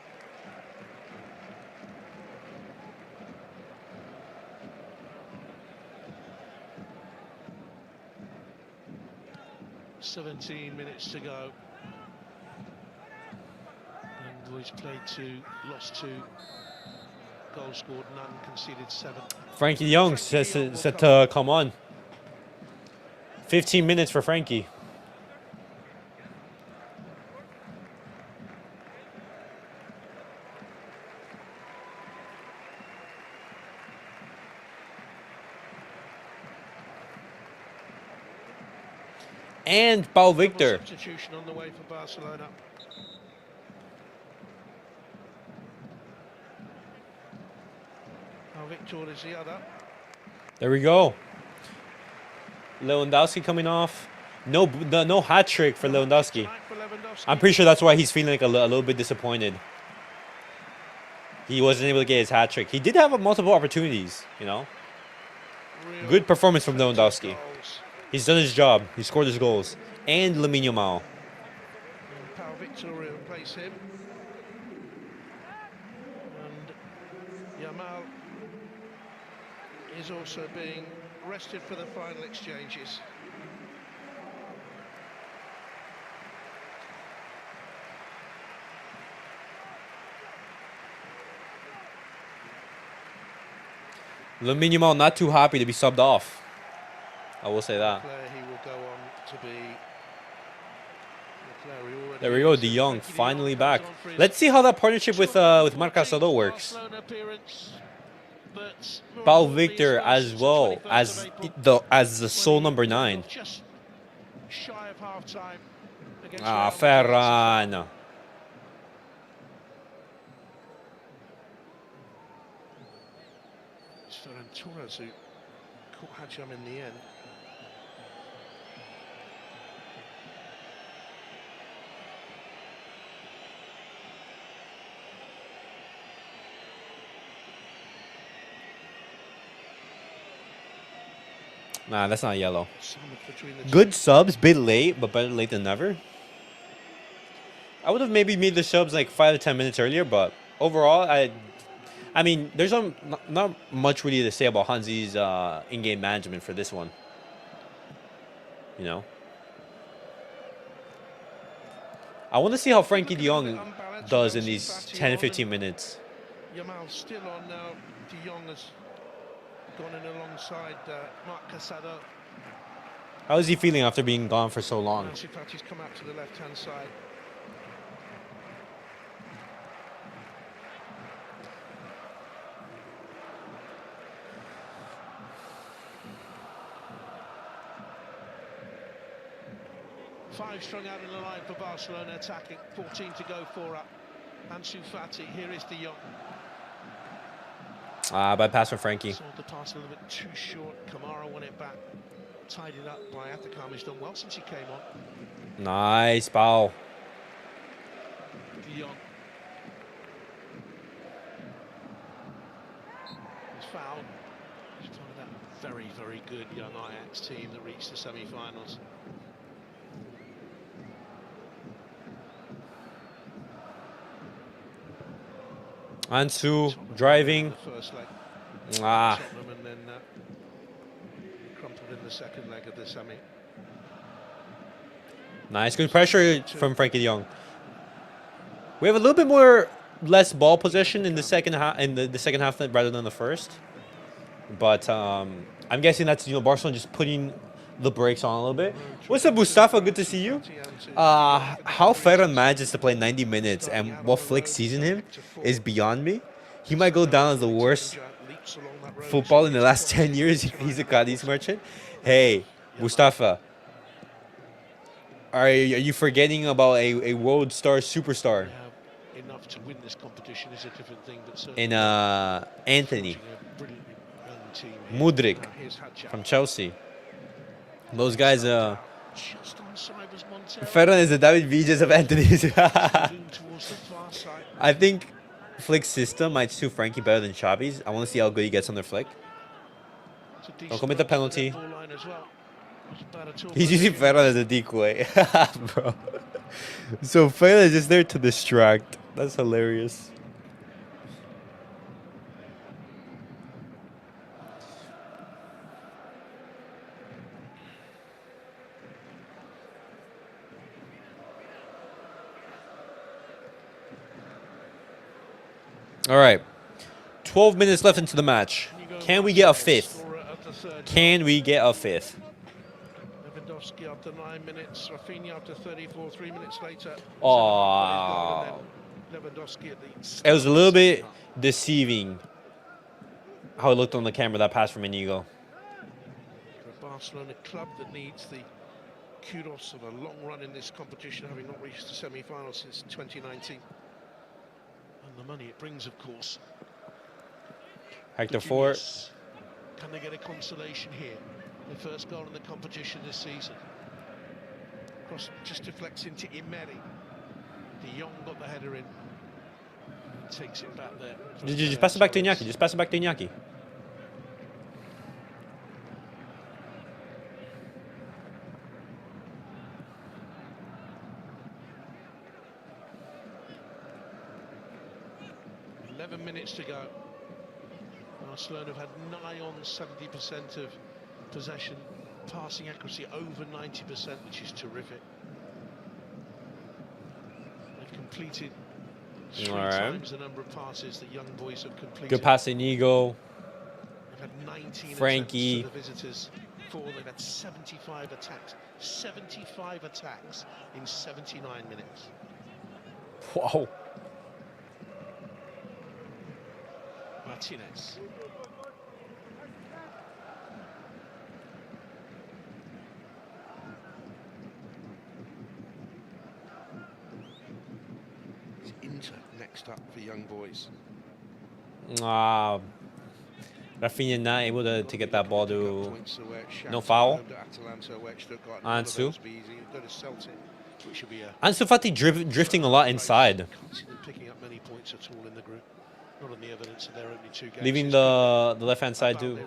17 minutes to go. Young Boys played 2, lost 2. Goals scored, none, conceded 7. Frankie Young set to come on. 15 minutes for Frankie. And Pau Victor. Substitution on the way for Barcelona. Pau Victor is the other. There we go. Lewandowski coming off. No hat trick for Lewandowski. I'm pretty sure that's why he's feeling like a little bit disappointed. He wasn't able to get his hat trick. He did have multiple opportunities, you know. Good performance from Lewandowski. He's done his job. He scored his goals. And Lamine Yamal. Pau Victor will replace him. And Yamal is also being rested for the final exchanges. Lamine Yamal not too happy to be subbed off. I will say that. He will go on to be there we go, De Jong finally back. Let's see how that partnership with Marc Casado works. Pau Victor as well as the sole number 9. Just shy of half time. Ferran. It's Ferran Torres who caught Hajam in the end. Nah, that's not yellow. Good subs, bit late, but better late than never. I would have maybe made the subs like 5 to 10 minutes earlier, but overall, I mean, there's not much really to say about Hansi's in-game management for this one. You know, I want to see how Frankie De Jong does in these 10 to 15 minutes. Yamal still on now. De Jong has gone in alongside Marc Casado. How is he feeling after being gone for so long? Fati's come out to the left-hand side. Five strung out in the line for Barcelona attacking. 14 to go, 4 up. Ansu Fati, here is De Jong. Bad pass from Frankie. Saw the pass a little bit too short. Kamara won it back. Tied it up by Atakam. He's done well since he came on. Nice, Pau. De Jong. He's fouled. He's part of that very, very good young Ajax team that reached the semi-finals. Ansu driving. And then crumpled in the second leg of the semi. Nice, good pressure from Frankie De Jong. We have a little bit less ball possession in the second half, the second half rather than the first. But I'm guessing that's Barcelona just putting the brakes on a little bit. What's up, Mustafa? Good to see you. How Ferran manages to play 90 minutes and what Flick season him is beyond me. He might go down as the worst football in the last 10 years if he's a Cadiz merchant. Hey, Mustafa, are you forgetting about a world star superstar Now, enough to win this competition is a different thing, but certainly in Anthony forging a brilliantly young team here. Mudryk Now, here's Hadja. from Chelsea? Those guys, Just onside was Montero. Ferran is the David Viges of Anthony's. Moving towards the far side. I think Flick's system might suit Frankie better than Xavi's. I want to see how good he gets under Flick. It's a decent Don't commit the run to penalty. dead ball line as well. Not bad at all He's by using the- Ferran as a decoy. Bro. So Ferran is just there to distract. That's hilarious. All right. 12 minutes left into the match. Can we get a fifth? Scorer at the third. Can we get a fifth? Lewandowski after 9 minutes, raphinha after 34, 3 minutes later. Aw. And then Lewandowski at the It was a little bit deceiving how it looked on the camera, that pass from Inigo. For a Barcelona club that needs the kudos of a long run in this competition, having not reached the semi-final since 2019. And the money it brings, of course. Hector The Fort. juniors, can they get a consolation here? Their first goal in the competition this season. Cross just deflects into Imeri. De Jong got the header in. Takes it back there. Just pass it back to Iñaki. Just pass it back to Iñaki. Minutes to go. Barcelona have had nigh on 70% of possession, passing accuracy over 90%, which is terrific. They've completed three times the number of passes that Young Boys have completed. Good pass to Inigo. They've had 19 Frankie. attempts to the visitors. They've had 75 attacks. 75 attacks in 79 minutes. Wow. Martinez. It's Inter next up for Young Boys. Raphinha not able to get that ball to no foul. Ansu. Ansu Fati drifting a lot inside. Can't see them picking up many points at all in the group. Not on the evidence of their opening two games. Leaving the left hand side too.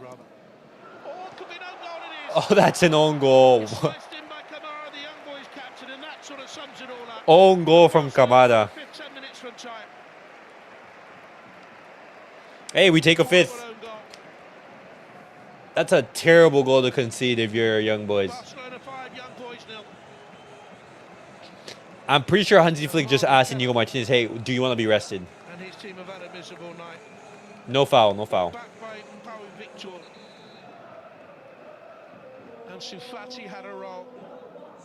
Oh, could be no goal it is. Oh, that's an own goal. Sliced in by Kamara, the Young Boys captain, and that sort of sums it all up. Own goal from Kamada. 10 minutes from time. Hey, we take a fifth. Own goal. That's a terrible goal to concede if you're Young Boys. Barcelona 5, Young Boys 0. I'm pretty sure Hansi Flick just asked Inigo Martinez, hey, do you want to be rested? And his team have had a miserable night. No foul, no foul. Back by Pau Victor. And Sufati had a roll.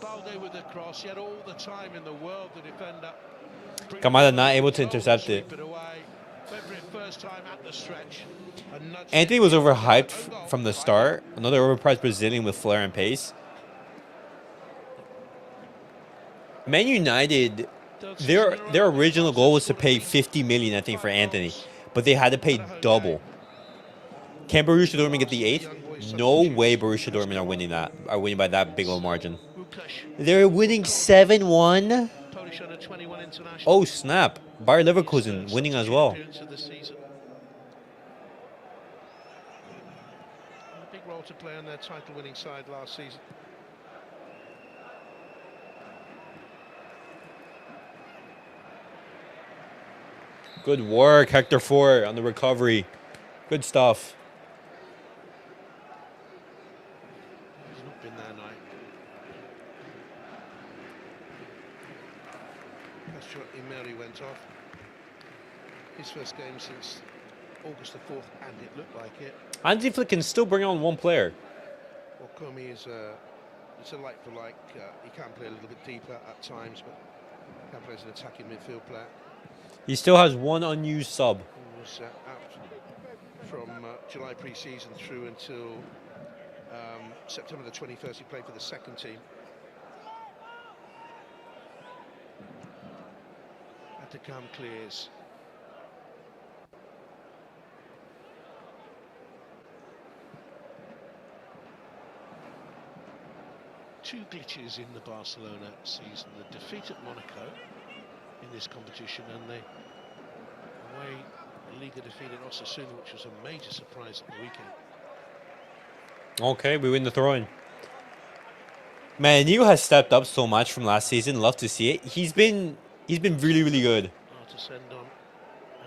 Balde with the cross. He had all the time in the world, the defender. Kamada not able to intercept it. Sweep it away. Favorite first time at the stretch. Anthony was overhyped from the start. Another overpriced Brazilian with flair and pace. Man United, their original goal was to pay 50 million, I think, for Anthony, but they had to pay double. Can Borussia Dortmund get the eighth? No way Borussia Dortmund are winning by that big of a margin. They're winning 7-1. Polish under 21 international. Oh snap! Bayer Leverkusen winning as well. Appearance of the season. A big role to play on their title-winning side last season. Good work, Hector Fort, on the recovery. Good stuff. He's not been there night. That's what Imeri went off. His first game since August the 4th, and it looked like it. Hansi Flick can still bring on one player. Well, Komi is it's a like for like. He can play a little bit deeper at times, but can play as an attacking midfield player. He still has one unused sub. He was out from July pre-season through until September the 21st, he played for the second team. Atacam clears. Two glitches in the Barcelona season: the defeat at Monaco in this competition, and the away Liga defeat at Osasuna, which was a major surprise at the weekend. Okay, we win the throw-in. Man, Inigo has stepped up so much from last season. Love to see it. He's been really, really good. To send on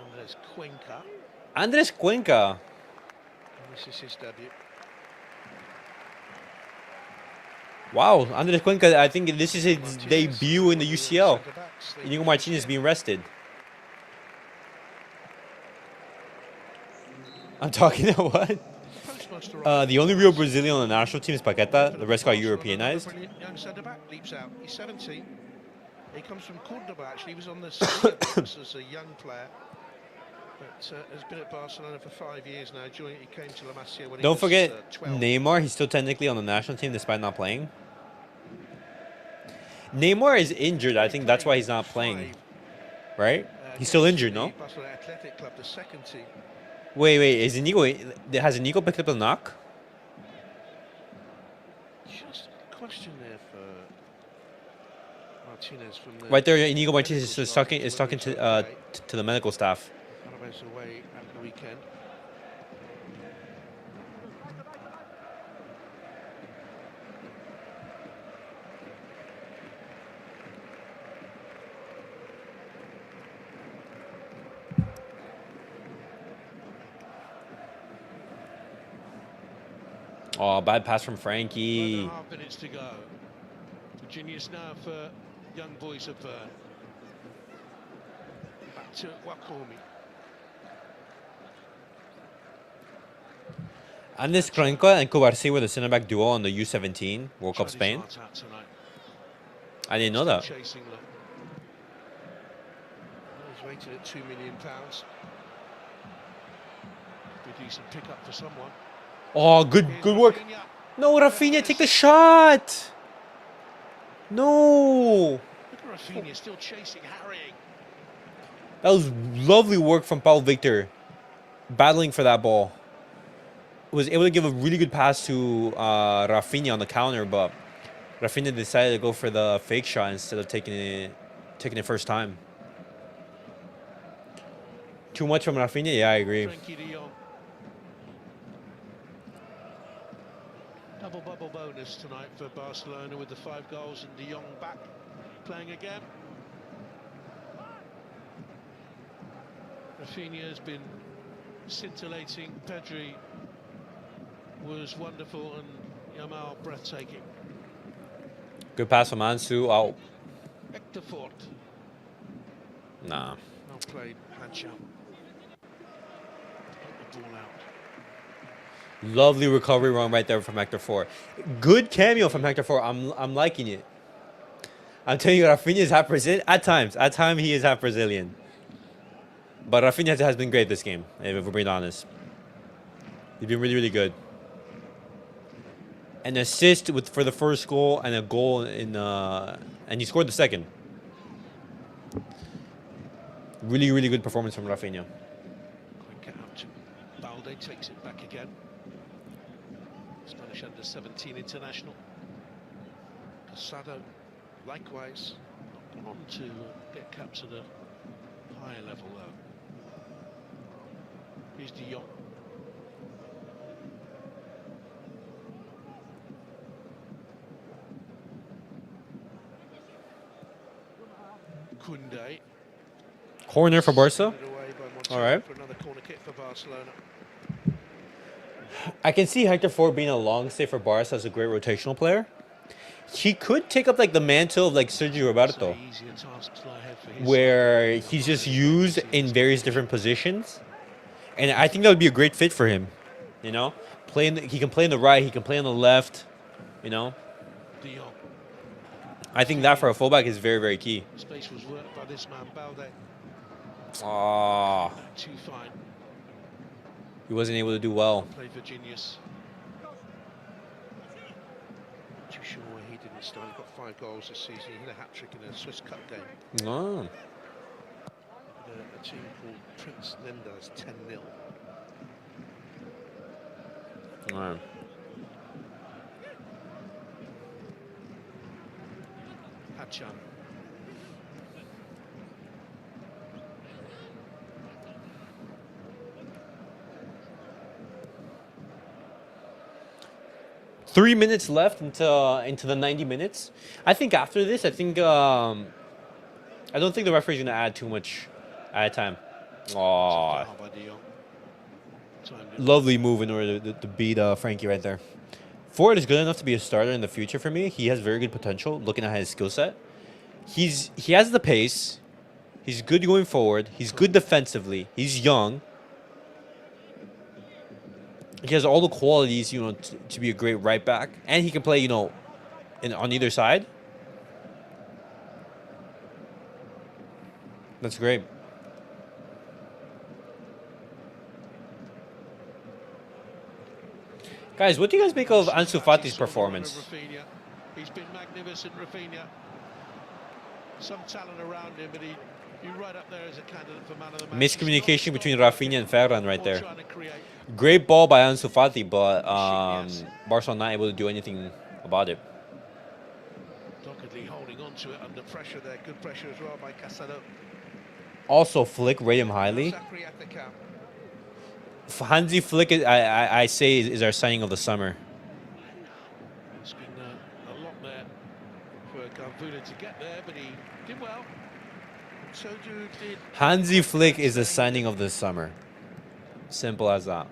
Andres Cuenca. Andres Cuenca. And this is his debut. Wow, Andres Cuenca, I think this is his debut in the UCL. Inigo Martinez being rested. I'm talking about what? The only real Brazilian on the national team is Paqueta. The rest got Europeanized. Young centre back leaps out. He's 17. He comes from Cordoba. Actually, he was on the Sevilla as a young player, but has been at Barcelona for 5 years now. He came to La Masia when Don't he forget was 12. Neymar. He's still technically on the national team despite not playing. Neymar is injured. I think that's why he's not playing. Right? He's still injured, no? Barcelona Athletic Club, the second team. Wait. Is Inigo? Has Inigo picked up a knock? Just a question there for Martinez from the Right there, Inigo Martinez is talking to the medical staff. Alaves away at the weekend. Oh, bad pass from Frankie. 1.5 minutes to go. Virginius now for Young Boys of Bern. Back to Wakumi. Andres Cuenca and Cubarsi were the centre-back duo on the U17 World Cup Spain. I didn't know that. Chasing them. He's rated at £2 million. Be a decent pickup for someone. Oh, good work. Raphinha. No, Raphinha, take the shot. No. Look at Raphinha still chasing, harrying. That was lovely work from Paul Victor. Battling for that ball. Was able to give a really good pass to Raphinha on the counter, but Raphinha decided to go for the fake shot instead of taking it first time. Too much from Raphinha? Yeah, I agree. Frankie de Jong. Double bubble bonus tonight for Barcelona with the 5 goals and de Jong back playing again. Raphinha has been scintillating. Pedri was wonderful, and Yamal breathtaking. Good pass from Ansu. Oh, Hector Fort. nah. Well played, Hancham. Got the ball out. Lovely recovery run right there from Hector Fort. Good cameo from Hector Fort. I'm liking it. I'm telling you, Raphinha is half Brazilian. At times he is half Brazilian. But Raphinha has been great this game, if we're being honest. He's been really, really good. An assist for the first goal and a goal and he scored the second. Really, really good performance from Raphinha. Quick out to Balde, takes it back again. Spanish under-17 international. Casado, likewise, not gone on to get caps at a higher level though. Here's de Jong. Kounde. Corner for Barca. All right. For another corner kick for Barcelona. I can see Hector Fort being a long stay for Barca as a great rotational player. He could take up like the mantle of like Sergio Roberto, where he's just used in various different positions, and I think that would be a great fit for him. You know, he can play on the right, he can play on the left. You know, de Jong. I think that for a fullback is very, very key. Space was worked by this man, Balde. Ah, Too fine. he wasn't able to do well. Played Virginius. too sure why he didn't start. He got 5 goals this season. He hit a hat-trick in a Swiss Cup game. Oh. A team called Prince Linda's 10-0. Wow. Hachan. Three minutes left into the 90 minutes. I think after this, I don't think the referee's gonna add too much at a time. Oh, lovely move in order to beat Frankie right there. Ford is good enough to be a starter in the future for me. He has very good potential. Looking at his skill set, he has the pace. He's good going forward. He's good defensively. He's young. He has all the qualities, to be a great right back, and he can play, on either side. That's great. Guys, what do you guys make of Ansu Fati's performance? He's been magnificent, Raphinha. Some talent around him, but he's right up there as a candidate for man of the match. Miscommunication between Raphinha and Ferran right there. Great ball by Ansu Fati, but Barcelona not able to do anything about it. Doggedly holding on to it under pressure there. Good pressure as well by Casado. Also, Flick rate him highly. Hansi Flick, I say, is our signing of the summer. It's been a lot there for Gavula to get there, but he did well. So did Hansi Flick is the signing of the summer. Simple as that.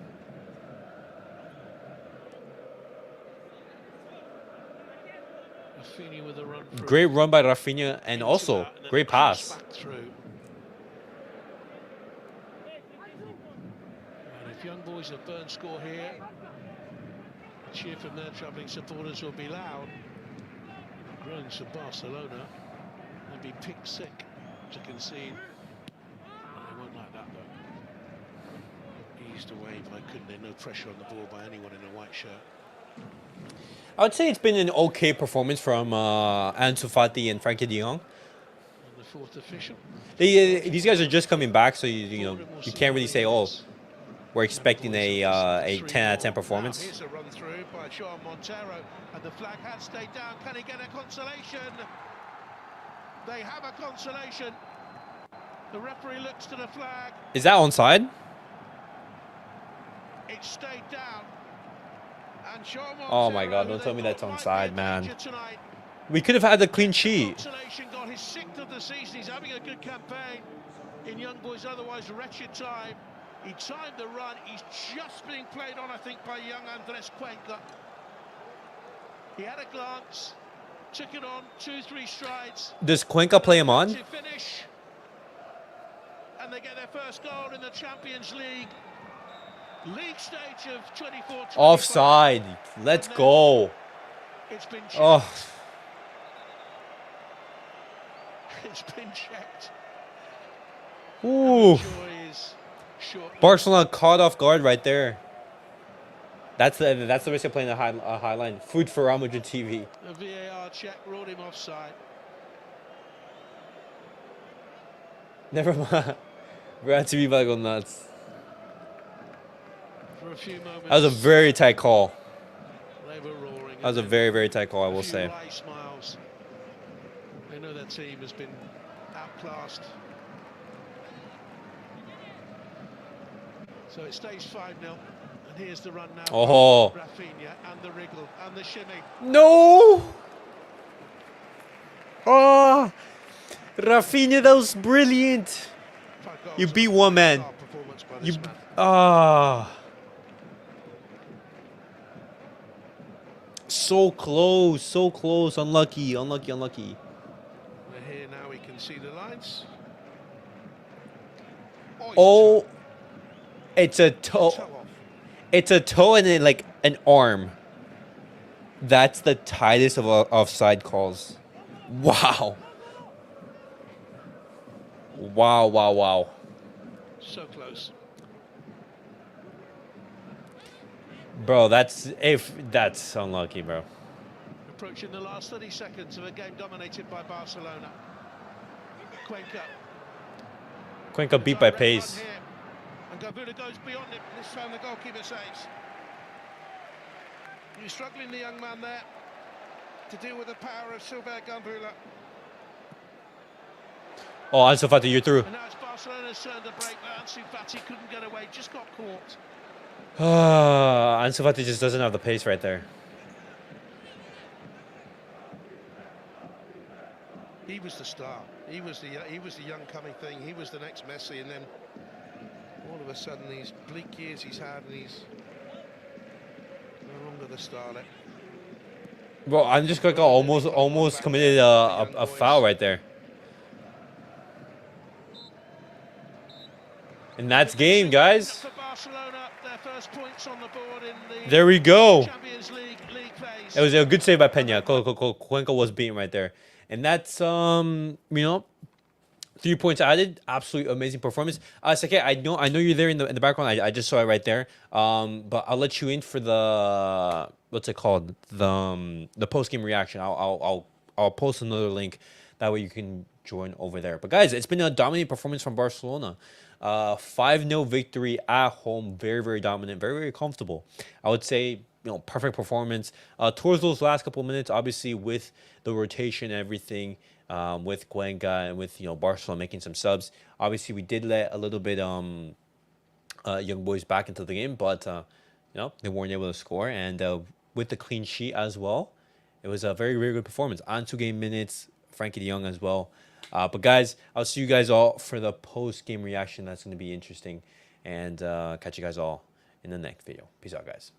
Raphinha with a run through. Great run by Raphinha, and also great pass. If Young Boys have burn score here, the cheer from their travelling supporters will be loud. Growing to Barcelona and be pick sick to concede. They won't like that though. Eased away by Kounde, no pressure on the ball by anyone in a white shirt. I would say it's been an okay performance from Ansu Fati and Frankie de Jong. And the fourth official. These guys are just coming back, so you can't really say, oh, we're expecting a 10 out of 10 performance. Here's a run through by João Montero, and the flag has stayed down. Can he get a consolation? They have a consolation. The referee looks to the flag. Is that onside? It stayed down. And João Montero, Oh my God! Don't tell me that's onside, man. We could have had a clean sheet. Consolation got his 6th of the season. He's having a good campaign in Young Boys' otherwise wretched time. He timed the run. He's just being played on, I think, by young Andres Cuenca. He had a glance, took it on, 2-3 strides. Does Cuenca play him on? To finish, and they get their first goal in the Champions League stage of 24-25. Offside. Let's go. It's been checked. Oh. It's been checked. Ooh. Barcelona caught off guard right there. That's the risk of playing a high line. Food for Real Madrid TV. The VAR check ruled him offside. Never mind. Real TV about to go nuts. For a few moments, That was a very tight call. they were roaring. That was a very, very tight call, I will say. Wry smiles. They know their team has been outclassed. So it stays 5-0. And here's the run now. Oh. Raphinha and the wriggle and the shimmy. No! Oh! Raphinha, that was brilliant. You beat one man. You so close, so close. Unlucky. We're here now, we can see the lines. Oh, it's a toe. It's a toe and then like an arm. That's the tightest of offside calls. Wow. Wow. So close. Bro, that's unlucky, bro. approaching the last 30 seconds of a game dominated by Barcelona. Cuenca beat by Direct pace. run here. And Gambula goes beyond it. This time the goalkeeper saves. He's struggling, the young man there, to deal with the power of Silver Gambula. Oh, Ansu Fati, you're through. And now it's Barcelona's turn to break, but Ansu Fati couldn't get away, just got caught. Ansu Fati just doesn't have the pace right there. He was the star. He was the young coming thing. He was the next Messi, and then all of a sudden these bleak years he's had, and he's no longer the starlet. Bro, I'm just like almost committed a foul right there. And that's game, guys. For Barcelona, their first points on the board in the There we go. Champions League phase. It was a good save by Peña. Cuenca was beaten right there. And that's, 3 points added. Absolutely amazing performance. Sake, I know you're there in the background. I just saw it right there. But I'll let you in for the, what's it called? The post-game reaction. I'll post another link. That way you can join over there. But guys, it's been a dominant performance from Barcelona. 5-0 victory at home. Very, very dominant. Very, very comfortable. I would say, perfect performance. Towards those last couple of minutes, obviously with the rotation and everything, with Cuenca and with Barcelona making some subs. Obviously, we did let a little bit Young Boys back into the game, but they weren't able to score. And with the clean sheet as well, it was a very, very good performance. On 2 game minutes, Frankie de Jong as well. But guys, I'll see you guys all for the post-game reaction. That's going to be interesting. And catch you guys all in the next video. Peace out, guys.